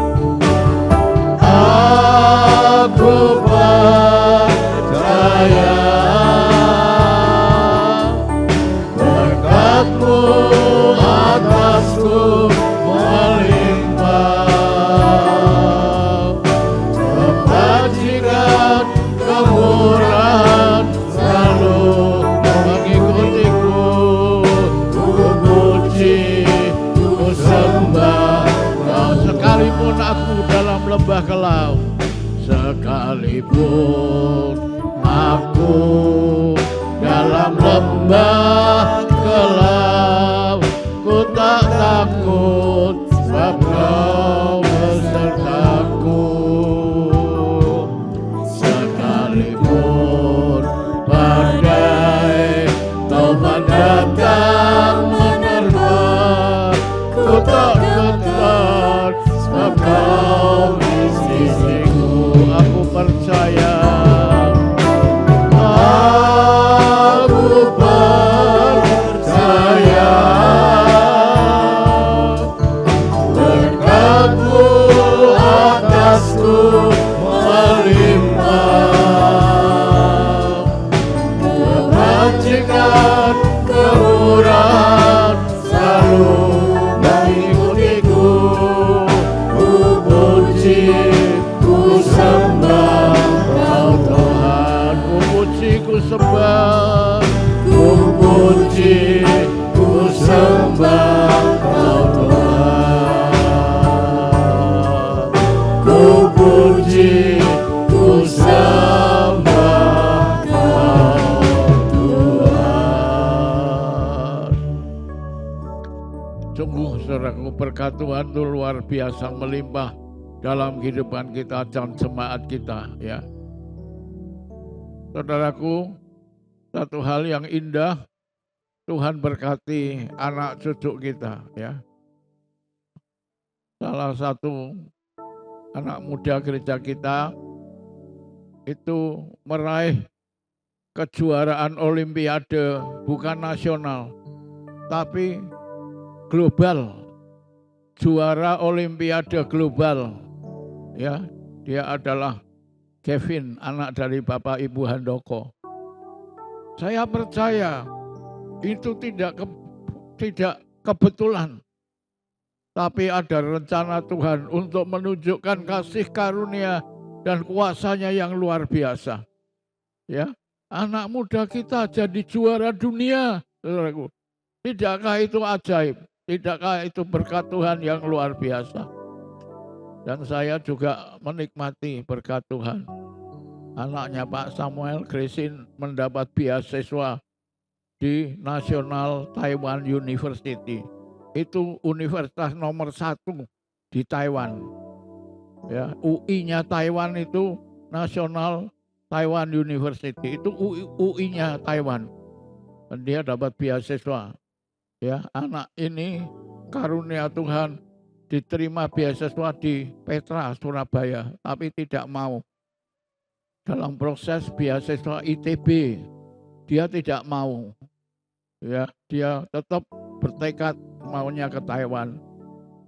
aku percaya berkat-Mu atasku melimpah. Kebajikan kemurahan selalu mengikutiku, ku puji, ku sembah Kau. Sekalipun aku dalam lembah kelam, sekalipun aku dalam lembah sekalipun badai topan datang menerpa, ku tak gentar sebab kau di sisiku. Aku percaya, aku percaya, berkat-Mu atasku melimpah, kebajikan kemurahan selalu mengikutiku. Ku puji, ku sembah Kau Tuhan. Ku puji, ku sembah, ku puji, ku sembah Kau Tuhan. Ku puji, ku sembah Kau Tuhan. Sungguh saudaraku, berkat Tuhan itu luar biasa melimpah dalam kehidupan kita dan jemaat kita, ya. Saudaraku, satu hal yang indah, Tuhan berkati anak cucu kita, ya. Salah satu anak muda gereja kita itu meraih kejuaraan olimpiade, bukan nasional, tapi global. Juara olimpiade global. Ya, dia adalah Kevin, anak dari Bapak Ibu Handoko. Saya percaya itu tidak kebetulan, tapi ada rencana Tuhan untuk menunjukkan kasih karunia dan kuasanya yang luar biasa. Ya, anak muda kita jadi juara dunia, saudaraku. Tidakkah itu ajaib? Tidakkah itu berkat Tuhan yang luar biasa? Dan saya juga menikmati berkat Tuhan. Anaknya Pak Samuel, Christine, mendapat beasiswa di National Taiwan University. Itu universitas nomor 1 di Taiwan. Ya, UI-nya Taiwan itu National Taiwan University. Itu UI-nya Taiwan. Dan dia dapat beasiswa. Ya, anak ini karunia Tuhan diterima beasiswa di Petra, Surabaya, tapi tidak mau. Dalam proses beasiswa ITB, dia tidak mau. Ya, dia tetap bertekad maunya ke Taiwan.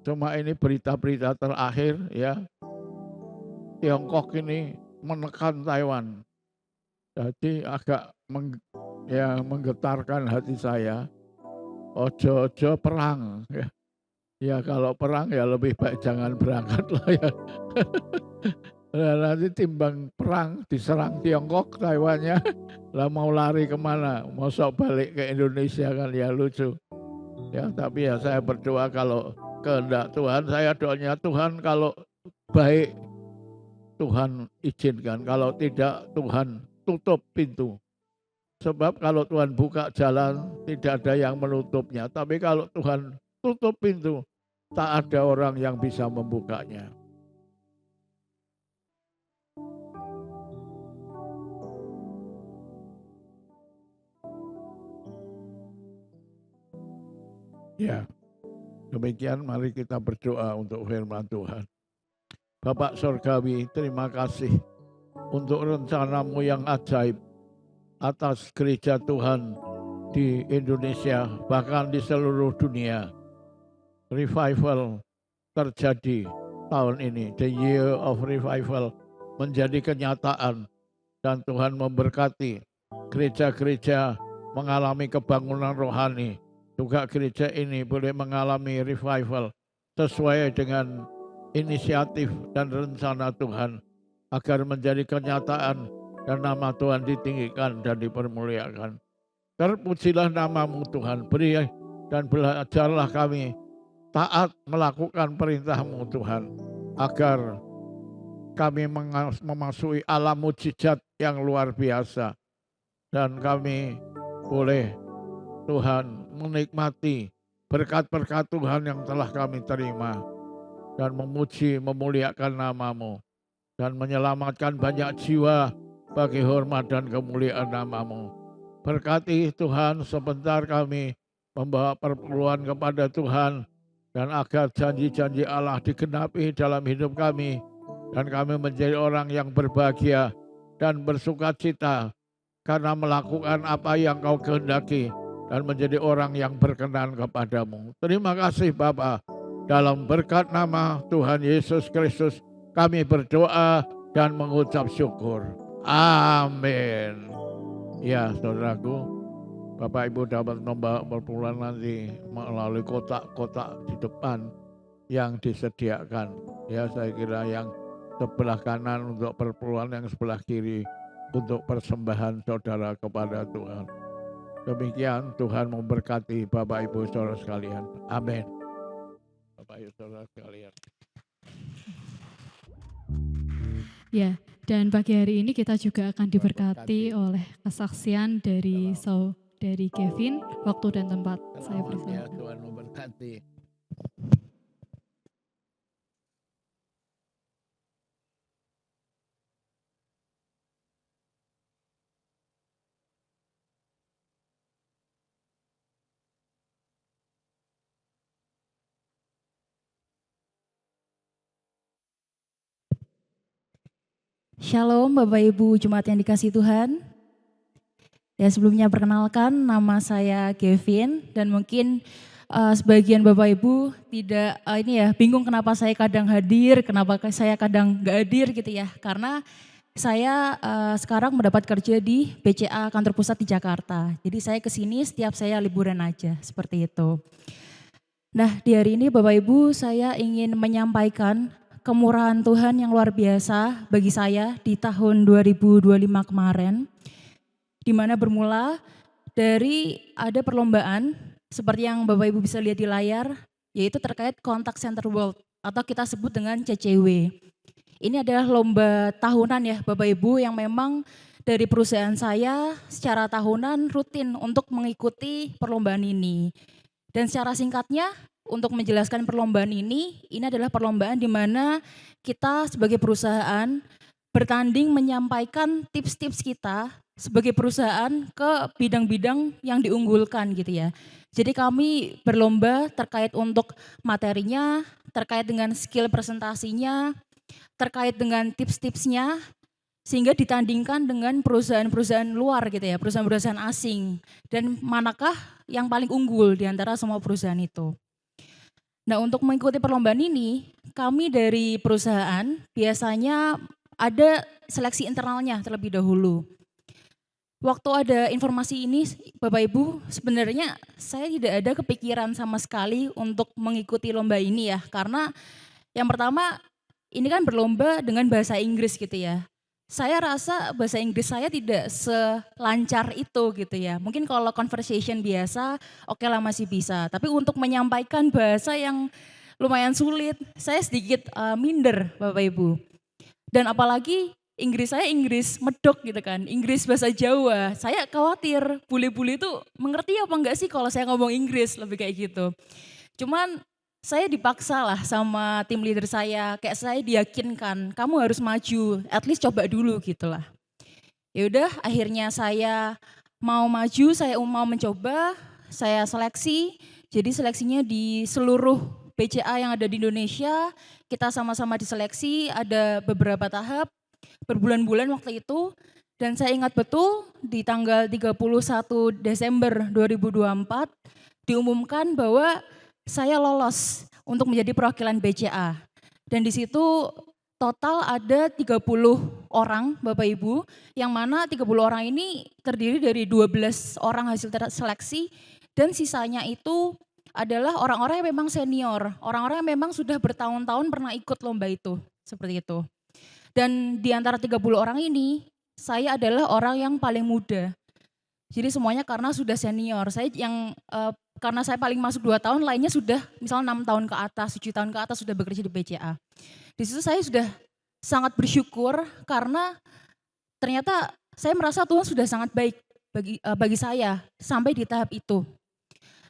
Cuma ini berita-berita terakhir, ya, Tiongkok ini menekan Taiwan. Jadi agak menggetarkan hati saya. Ojo-ojo perang, ya. Ya kalau perang ya lebih baik jangan berangkat lah, ya. Nah, nanti timbang perang diserang Tiongkok Taiwannya, lah mau lari kemana? Mau sok balik ke Indonesia kan, ya lucu. Ya tapi ya saya berdoa kalau kehendak Tuhan, saya doanya Tuhan kalau baik Tuhan izinkan, kalau tidak Tuhan tutup pintu. Sebab kalau Tuhan buka jalan tidak ada yang menutupnya, tapi kalau Tuhan tutup pintu tak ada orang yang bisa membukanya. Ya, demikian mari kita berdoa untuk firman Tuhan. Bapak Surgawi, terima kasih untuk rencana-Mu yang ajaib atas gereja Tuhan di Indonesia, bahkan di seluruh dunia. Revival terjadi tahun ini, the year of revival menjadi kenyataan, dan Tuhan memberkati gereja-gereja mengalami kebangunan rohani. Juga gereja ini boleh mengalami revival sesuai dengan inisiatif dan rencana Tuhan, agar menjadi kenyataan dan nama Tuhan ditinggikan dan dipermuliakan. Terpujilah nama-Mu Tuhan, beri dan belajarlah kami taat melakukan perintah-Mu Tuhan, agar kami memasuki alam mujizat yang luar biasa, dan kami boleh Tuhan menikmati berkat-berkat Tuhan yang telah kami terima, dan memuji memuliakan nama-Mu, dan menyelamatkan banyak jiwa bagi hormat dan kemuliaan nama-Mu. Berkati Tuhan sebentar kami membawa perpuluhan kepada Tuhan, dan agar janji-janji Allah digenapi dalam hidup kami, dan kami menjadi orang yang berbahagia dan bersukacita karena melakukan apa yang Kau kehendaki dan menjadi orang yang berkenan kepadamu. Terima kasih Bapa. Dalam berkat nama Tuhan Yesus Kristus kami berdoa dan mengucap syukur. Amin. Ya saudaraku, Bapak Ibu dapat membawa perpuluhan nanti melalui kotak-kotak di depan yang disediakan. Ya, saya kira yang sebelah kanan untuk perpuluhan, yang sebelah kiri untuk persembahan saudara kepada Tuhan. Demikian, Tuhan memberkati Bapak Ibu saudara sekalian. Amin. Bapak Ibu saudara sekalian. Ya, dan pagi hari ini kita juga akan diberkati oleh kesaksian dari saudari Kevin. Waktu dan tempat saya Ya, persilakan. Tuhan memberkati. Shalom Bapak Ibu Jemaat yang dikasihi Tuhan. Ya, sebelumnya perkenalkan, nama saya Kevin, dan mungkin sebagian Bapak Ibu tidak bingung kenapa saya kadang hadir, kenapa saya kadang nggak hadir gitu ya. Karena saya sekarang mendapat kerja di BCA kantor pusat di Jakarta. Jadi saya kesini setiap saya liburan aja, seperti itu. Nah, di hari ini Bapak Ibu saya ingin menyampaikan kemurahan Tuhan yang luar biasa bagi saya di tahun 2025 kemarin, di mana bermula dari ada perlombaan seperti yang Bapak Ibu bisa lihat di layar, yaitu terkait Contact Center World atau kita sebut dengan CCW. Ini adalah lomba tahunan ya Bapak Ibu, yang memang dari perusahaan saya secara tahunan rutin untuk mengikuti perlombaan ini. Dan secara singkatnya, untuk menjelaskan perlombaan ini adalah perlombaan di mana kita sebagai perusahaan bertanding menyampaikan tips-tips kita sebagai perusahaan ke bidang-bidang yang diunggulkan gitu ya. Jadi kami berlomba terkait untuk materinya, terkait dengan skill presentasinya, terkait dengan tips-tipsnya, sehingga ditandingkan dengan perusahaan-perusahaan luar gitu ya, perusahaan-perusahaan asing. Dan manakah yang paling unggul di antara semua perusahaan itu. Nah, untuk mengikuti perlombaan ini, kami dari perusahaan biasanya ada seleksi internalnya terlebih dahulu. Waktu ada informasi ini, Bapak Ibu, sebenarnya saya tidak ada kepikiran sama sekali untuk mengikuti lomba ini ya. Karena yang pertama, ini kan berlomba dengan bahasa Inggris gitu ya. Saya rasa bahasa Inggris saya tidak selancar itu gitu ya. Mungkin kalau conversation biasa, oke lah masih bisa. Tapi untuk menyampaikan bahasa yang lumayan sulit, saya sedikit minder Bapak Ibu. Dan apalagi Inggris saya Inggris medok gitu kan, Inggris bahasa Jawa. Saya khawatir bule-bule itu mengerti apa enggak sih kalau saya ngomong Inggris, lebih kayak gitu. Cuman saya dipaksa lah sama tim leader saya, kayak saya diyakinkan, kamu harus maju, at least coba dulu gitu lah. Ya udah, akhirnya saya mau maju, saya mau mencoba, saya seleksi. Jadi seleksinya di seluruh BCA yang ada di Indonesia, kita sama-sama diseleksi, ada beberapa tahap, berbulan-bulan waktu itu. Dan saya ingat betul di tanggal 31 Desember 2024 diumumkan bahwa saya lolos untuk menjadi perwakilan BCA. Dan di situ total ada 30 orang Bapak Ibu, yang mana 30 orang ini terdiri dari 12 orang hasil seleksi, dan sisanya itu adalah orang-orang yang memang senior, orang-orang yang memang sudah bertahun-tahun pernah ikut lomba itu, seperti itu. Dan di antara 30 orang ini, saya adalah orang yang paling muda. Jadi semuanya karena sudah senior, saya yang karena saya paling masuk 2 tahun, lainnya sudah misalnya 6 tahun ke atas, 7 tahun ke atas sudah bekerja di BCA. Di situ saya sudah sangat bersyukur karena ternyata saya merasa Tuhan sudah sangat baik bagi saya sampai di tahap itu.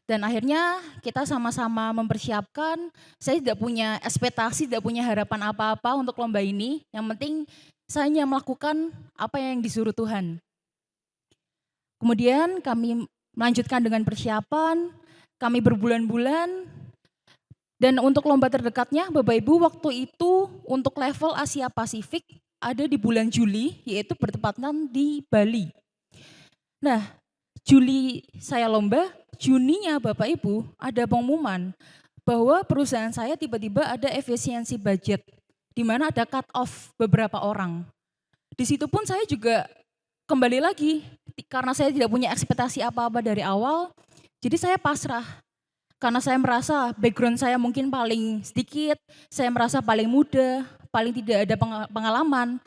Dan akhirnya kita sama-sama mempersiapkan, saya tidak punya ekspektasi, tidak punya harapan apa-apa untuk lomba ini. Yang penting saya hanya melakukan apa yang disuruh Tuhan. Kemudian kami melanjutkan dengan persiapan, kami berbulan-bulan, dan untuk lomba terdekatnya Bapak Ibu waktu itu untuk level Asia Pasifik ada di bulan Juli, yaitu bertepatan di Bali. Nah, Juli saya lomba, Juninya Bapak Ibu ada pengumuman bahwa perusahaan saya tiba-tiba ada efisiensi budget, di mana ada cut off beberapa orang. Di situ pun saya juga kembali lagi, karena saya tidak punya ekspektasi apa-apa dari awal, jadi saya pasrah. Karena saya merasa background saya mungkin paling sedikit, saya merasa paling muda, paling tidak ada pengalaman.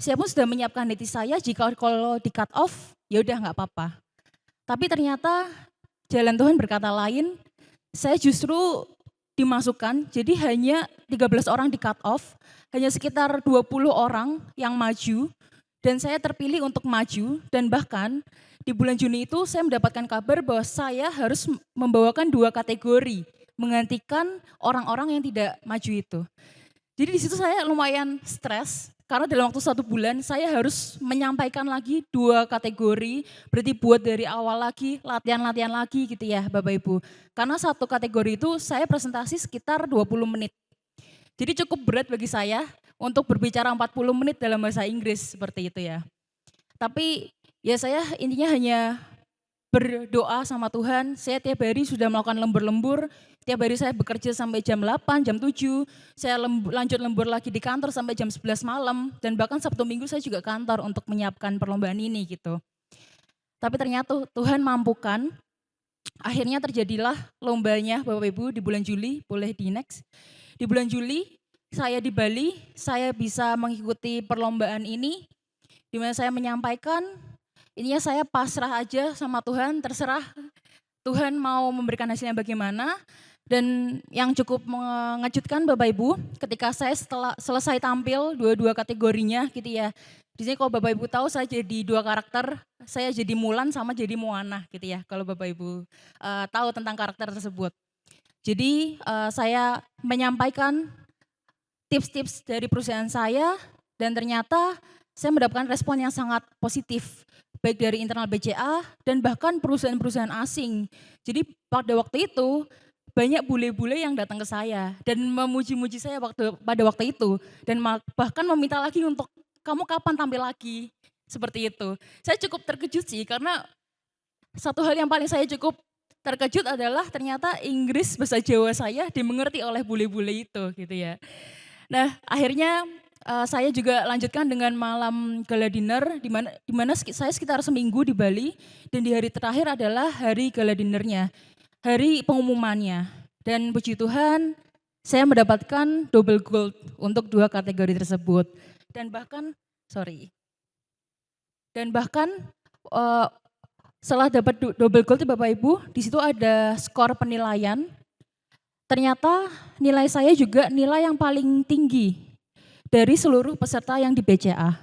Saya pun sudah menyiapkan hati saya jika kalau di cut off, ya udah nggak apa-apa. Tapi ternyata jalan Tuhan berkata lain, saya justru dimasukkan, jadi hanya 13 orang di cut off, hanya sekitar 20 orang yang maju, dan saya terpilih untuk maju, dan bahkan di bulan Juni itu saya mendapatkan kabar bahwa saya harus membawakan 2 kategori, menggantikan orang-orang yang tidak maju itu. Jadi di situ saya lumayan stres, karena dalam waktu 1 bulan saya harus menyampaikan lagi 2 kategori, berarti buat dari awal lagi, latihan-latihan lagi gitu ya Bapak Ibu. Karena 1 kategori itu saya presentasi sekitar 20 menit. Jadi cukup berat bagi saya untuk berbicara 40 menit dalam bahasa Inggris seperti itu ya. Tapi ya saya intinya hanya berdoa sama Tuhan, saya tiap hari sudah melakukan lembur-lembur, tiap hari saya bekerja sampai jam 8, jam 7, saya lanjut lembur lagi di kantor sampai jam 11 malam, dan bahkan Sabtu Minggu saya juga kantor untuk menyiapkan perlombaan ini gitu. Tapi ternyata Tuhan mampukan, akhirnya terjadilah lombanya Bapak Ibu di bulan Juli, boleh di next. Di bulan Juli saya di Bali, saya bisa mengikuti perlombaan ini, di mana saya menyampaikan, ininya saya pasrah aja sama Tuhan, terserah Tuhan mau memberikan hasilnya bagaimana. Dan yang cukup mengejutkan Bapak Ibu, ketika saya setelah selesai tampil dua-dua kategorinya gitu ya. Di sini kalau Bapak Ibu tahu saya jadi 2 karakter, saya jadi Mulan sama jadi Moana gitu ya. Kalau Bapak Ibu tahu tentang karakter tersebut. Jadi saya menyampaikan tips-tips dari perusahaan saya, dan ternyata saya mendapatkan respon yang sangat positif, baik dari internal BCA dan bahkan perusahaan-perusahaan asing. Jadi pada waktu itu banyak bule-bule yang datang ke saya dan memuji-muji saya pada waktu itu, dan bahkan meminta lagi untuk kamu kapan tampil lagi, seperti itu. Saya cukup terkejut sih, karena satu hal yang paling saya cukup terkejut adalah ternyata Inggris bahasa Jawa saya dimengerti oleh bule-bule itu gitu ya. Nah akhirnya saya juga lanjutkan dengan malam gala dinner, di mana saya sekitar seminggu di Bali, dan di hari terakhir adalah hari gala dinnernya, hari pengumumannya. Dan puji Tuhan saya mendapatkan double gold untuk 2 kategori tersebut. Dan bahkan setelah dapat double gold Bapak Ibu, di situ ada skor penilaian. Ternyata nilai saya juga nilai yang paling tinggi dari seluruh peserta yang di BCA.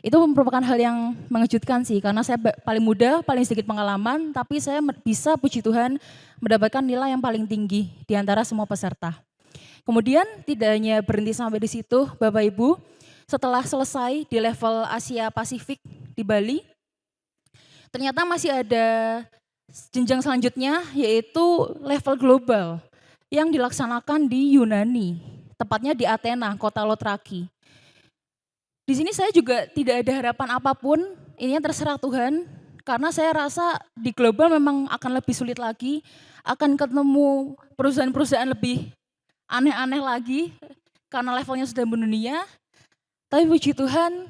Itu merupakan hal yang mengejutkan sih, karena saya paling muda, paling sedikit pengalaman, tapi saya bisa puji Tuhan mendapatkan nilai yang paling tinggi di antara semua peserta. Kemudian tidak hanya berhenti sampai di situ Bapak Ibu, setelah selesai di level Asia Pasifik di Bali, ternyata masih ada jenjang selanjutnya, yaitu level global yang dilaksanakan di Yunani, tepatnya di Athena, kota Lotraki. Di sini saya juga tidak ada harapan apapun, ini terserah Tuhan, karena saya rasa di global memang akan lebih sulit lagi, akan ketemu perusahaan-perusahaan lebih aneh-aneh lagi, karena levelnya sudah mendunia. Tapi puji Tuhan,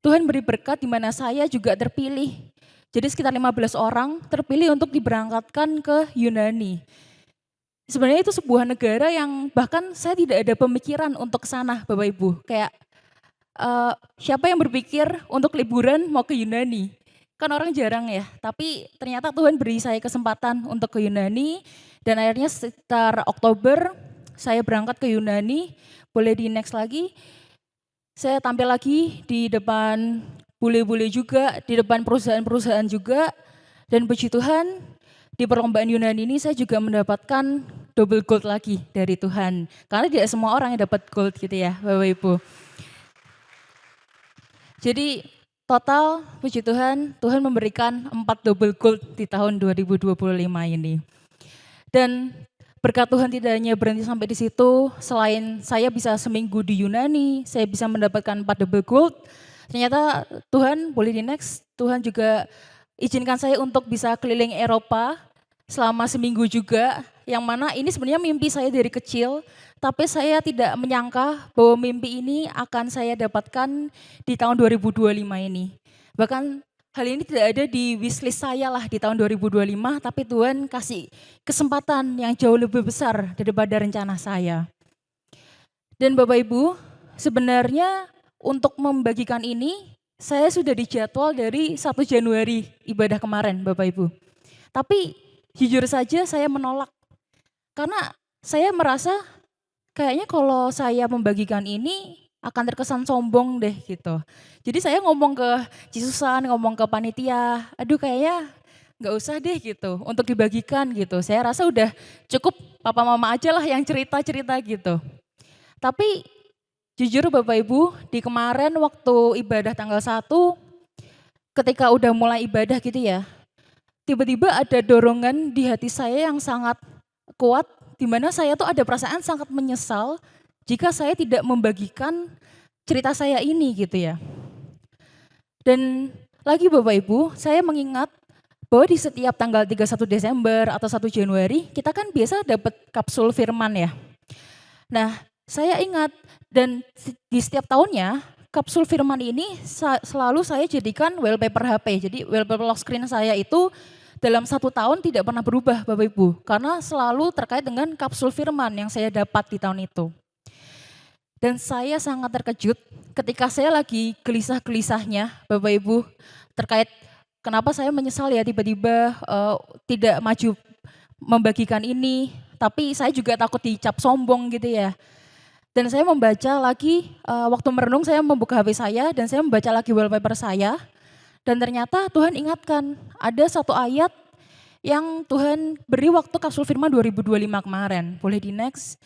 Tuhan beri berkat di mana saya juga terpilih. Jadi sekitar 15 orang terpilih untuk diberangkatkan ke Yunani. Sebenarnya itu sebuah negara yang bahkan saya tidak ada pemikiran untuk ke sana Bapak Ibu. Kayak siapa yang berpikir untuk liburan mau ke Yunani? Kan orang jarang ya, tapi ternyata Tuhan beri saya kesempatan untuk ke Yunani, dan akhirnya sekitar Oktober saya berangkat ke Yunani. Boleh di next lagi. Saya tampil lagi di depan bule-bule juga, di depan perusahaan-perusahaan juga, dan puji Tuhan di perlombaan Yunani ini saya juga mendapatkan double gold lagi dari Tuhan. Karena tidak semua orang yang dapat gold gitu ya Bapak Ibu. Jadi total puji Tuhan, Tuhan memberikan 4 double gold di tahun 2025 ini. Dan berkat Tuhan tidak hanya berhenti sampai di situ, selain saya bisa seminggu di Yunani, saya bisa mendapatkan 4 double gold, ternyata Tuhan, boleh di next, Tuhan juga izinkan saya untuk bisa keliling Eropa selama seminggu juga, yang mana ini sebenarnya mimpi saya dari kecil, tapi saya tidak menyangka bahwa mimpi ini akan saya dapatkan di tahun 2025 ini. Bahkan hal ini tidak ada di wishlist saya lah di tahun 2025, tapi Tuhan kasih kesempatan yang jauh lebih besar daripada rencana saya. Dan Bapak Ibu, sebenarnya untuk membagikan ini, saya sudah dijadwal dari 1 Januari ibadah kemarin Bapak Ibu. Tapi jujur saja saya menolak, karena saya merasa kayaknya kalau saya membagikan ini akan terkesan sombong deh gitu. Jadi saya ngomong ke Cisusan, ngomong ke panitia, aduh kayaknya nggak usah deh gitu untuk dibagikan gitu. Saya rasa udah cukup papa mama aja lah yang cerita-cerita gitu. Tapi jujur Bapak Ibu, di kemarin waktu ibadah tanggal 1, ketika udah mulai ibadah gitu ya, tiba-tiba ada dorongan di hati saya yang sangat kuat, di mana saya tuh ada perasaan sangat menyesal jika saya tidak membagikan cerita saya ini gitu ya. Dan lagi Bapak Ibu, saya mengingat bahwa di setiap tanggal 31 Desember atau 1 Januari, kita kan biasa dapat kapsul firman ya. Nah, saya ingat dan di setiap tahunnya kapsul firman ini selalu saya jadikan wallpaper HP. Jadi wallpaper lock screen saya itu dalam 1 tahun tidak pernah berubah Bapak Ibu. Karena selalu terkait dengan kapsul firman yang saya dapat di tahun itu. Dan saya sangat terkejut ketika saya lagi gelisah-gelisahnya Bapak Ibu terkait kenapa saya menyesal ya tiba-tiba tidak maju membagikan ini. Tapi saya juga takut dicap sombong gitu ya. Dan saya membaca lagi, waktu merenung saya membuka HP saya dan saya membaca lagi wallpaper saya. Dan ternyata Tuhan ingatkan, ada satu ayat yang Tuhan beri waktu kapsul firman 2025 kemarin. Boleh di next.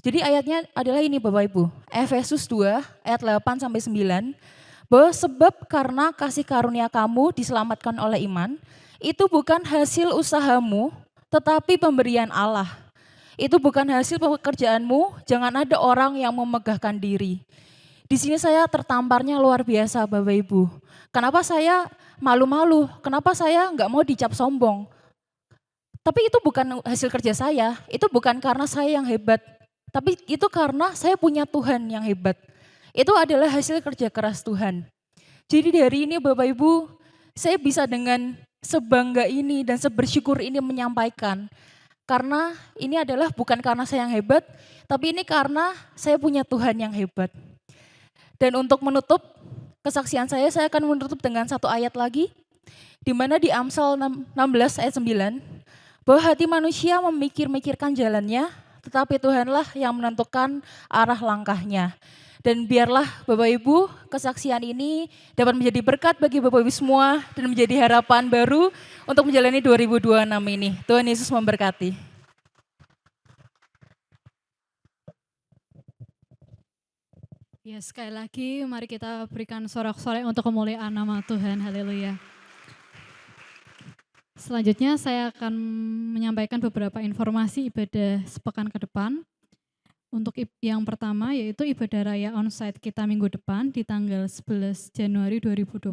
Jadi ayatnya adalah ini Bapak Ibu, Efesus 2 ayat 8 sampai 9. Bahwa sebab karena kasih karunia kamu diselamatkan oleh iman, itu bukan hasil usahamu, tetapi pemberian Allah. Itu bukan hasil pekerjaanmu, jangan ada orang yang memegahkan diri. Di sini saya tertamparnya luar biasa Bapak Ibu. Kenapa saya malu-malu, kenapa saya nggak mau dicap sombong. Tapi itu bukan hasil kerja saya, itu bukan karena saya yang hebat. Tapi itu karena saya punya Tuhan yang hebat. Itu adalah hasil kerja keras Tuhan. Jadi dari ini Bapak Ibu, saya bisa dengan sebangga ini dan sebersyukur ini menyampaikan. Karena ini adalah bukan karena saya yang hebat, tapi ini karena saya punya Tuhan yang hebat. Dan untuk menutup kesaksian saya akan menutup dengan satu ayat lagi, di mana di Amsal 16 ayat 9, bahwa hati manusia memikir-mikirkan jalannya, tetapi Tuhanlah yang menentukan arah langkahnya. Dan biarlah Bapak Ibu kesaksian ini dapat menjadi berkat bagi Bapak Ibu semua dan menjadi harapan baru untuk menjalani 2026 ini. Tuhan Yesus memberkati. Ya, sekali lagi mari kita berikan sorak-sorai untuk kemuliaan nama Tuhan. Haleluya. Selanjutnya saya akan menyampaikan beberapa informasi ibadah sepekan ke depan. Untuk yang pertama yaitu ibadah raya onsite kita minggu depan di tanggal 11 Januari 2026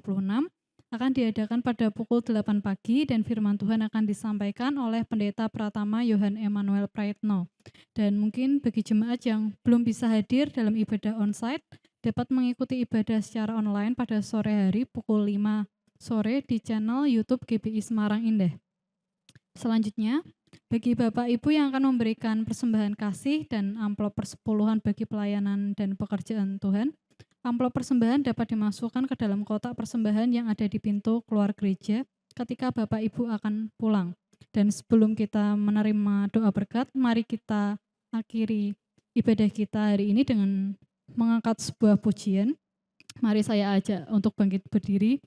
akan diadakan pada pukul 8 pagi dan firman Tuhan akan disampaikan oleh Pendeta Pratama Yohan Emmanuel Praetno. Dan mungkin bagi jemaat yang belum bisa hadir dalam ibadah onsite dapat mengikuti ibadah secara online pada sore hari pukul 5 sore di channel YouTube GBI Semarang Indah. Selanjutnya, bagi Bapak Ibu yang akan memberikan persembahan kasih dan amplop persepuluhan bagi pelayanan dan pekerjaan Tuhan, amplop persembahan dapat dimasukkan ke dalam kotak persembahan yang ada di pintu keluar gereja ketika Bapak Ibu akan pulang. Dan sebelum kita menerima doa berkat, mari kita akhiri ibadah kita hari ini dengan mengangkat sebuah pujian. Mari saya ajak untuk bangkit berdiri.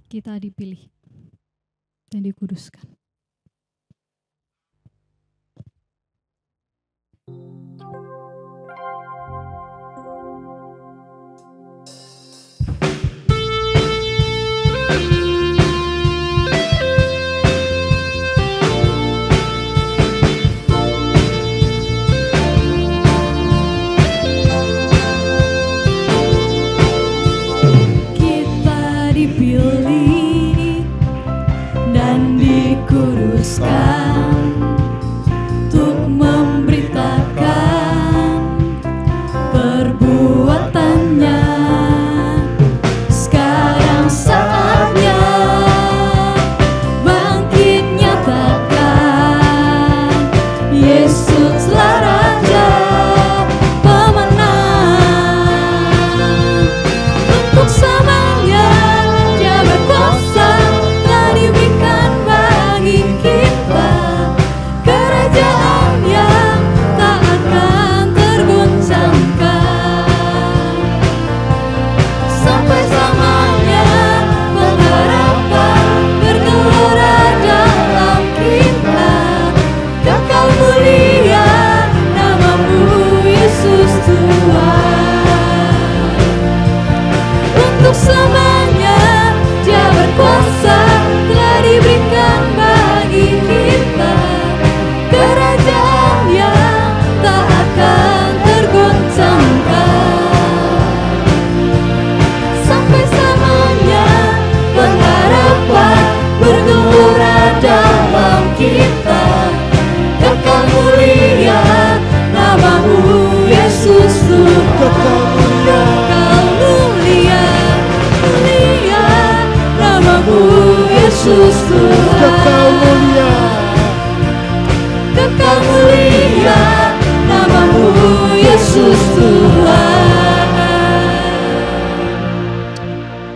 Kita dipilih. dan dikuduskan. Kita dipilih dan dikuduskan untuk memberitakan perbuatannya. Sekarang saatnya bangkit nyatakan, Yesuslah Raja pemenang. Untuk selamanya Dia berkuasa, telah diberikan bagi kita kerajaan yang tak akan tergoncangkan. Sampai selamanya pengharapan bergelora dalam kita, kekal mulia namamu Yesus Tuhan. Untuk selamanya Dia berkuasa, telah diberikan bagi kita kerajaan yang tak akan tergoncangkan. Sampai selamanya pengharapan bergelora dalam kita, kekal mulia namamu Yesus Tuhan. Kekal mulia, mulia namamu Yesus Tuhan. Kekal mulia namamu Yesus Tuhan.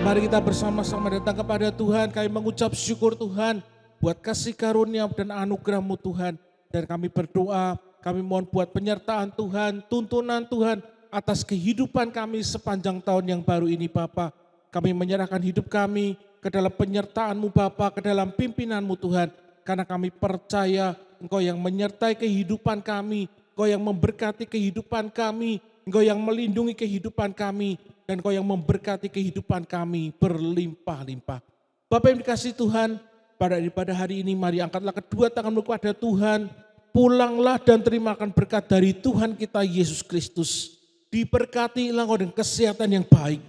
Mari kita bersama-sama datang kepada Tuhan. Kami mengucap syukur Tuhan buat kasih karunia dan anugerah-Mu Tuhan. Dan kami berdoa, kami mohon buat penyertaan Tuhan, tuntunan Tuhan atas kehidupan kami sepanjang tahun yang baru ini Bapa. Kami menyerahkan hidup kami ke dalam penyertaan-Mu Bapa, ke dalam pimpinan-Mu Tuhan. Karena kami percaya Engkau yang menyertai kehidupan kami, Engkau yang memberkati kehidupan kami, Engkau yang melindungi kehidupan kami, dan Engkau yang memberkati kehidupan kami berlimpah-limpah. Bapak yang dikasihi Tuhan, pada hari ini mari angkatlah kedua tanganmu kepada Tuhan, pulanglah dan terimakan berkat dari Tuhan kita Yesus Kristus. Diberkatilah engkau dengan kesehatan yang baik,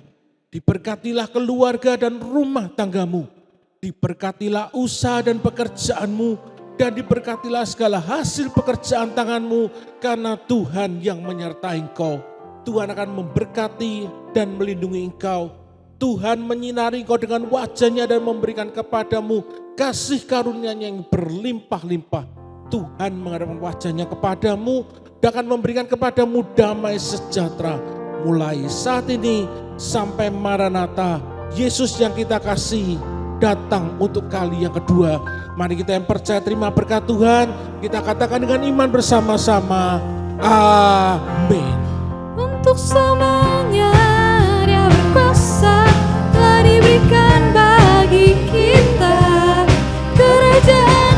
diberkatilah keluarga dan rumah tanggamu, diberkatilah usaha dan pekerjaanmu, dan diberkatilah segala hasil pekerjaan tanganmu, karena Tuhan yang menyertai engkau. Tuhan akan memberkati dan melindungi engkau. Tuhan menyinari engkau dengan wajah-Nya dan memberikan kepadamu kasih karunia-Nya yang berlimpah-limpah. Tuhan menghadapkan wajah-Nya kepadamu dan akan memberikan kepadamu damai sejahtera. Mulai saat ini sampai Maranatha, Yesus yang kita kasih datang untuk kali yang kedua. Mari kita yang percaya terima berkat Tuhan, kita katakan dengan iman bersama-sama. Amin. Untuk selamanya Dia berkuasa, telah diberikan bagi kita kerajaan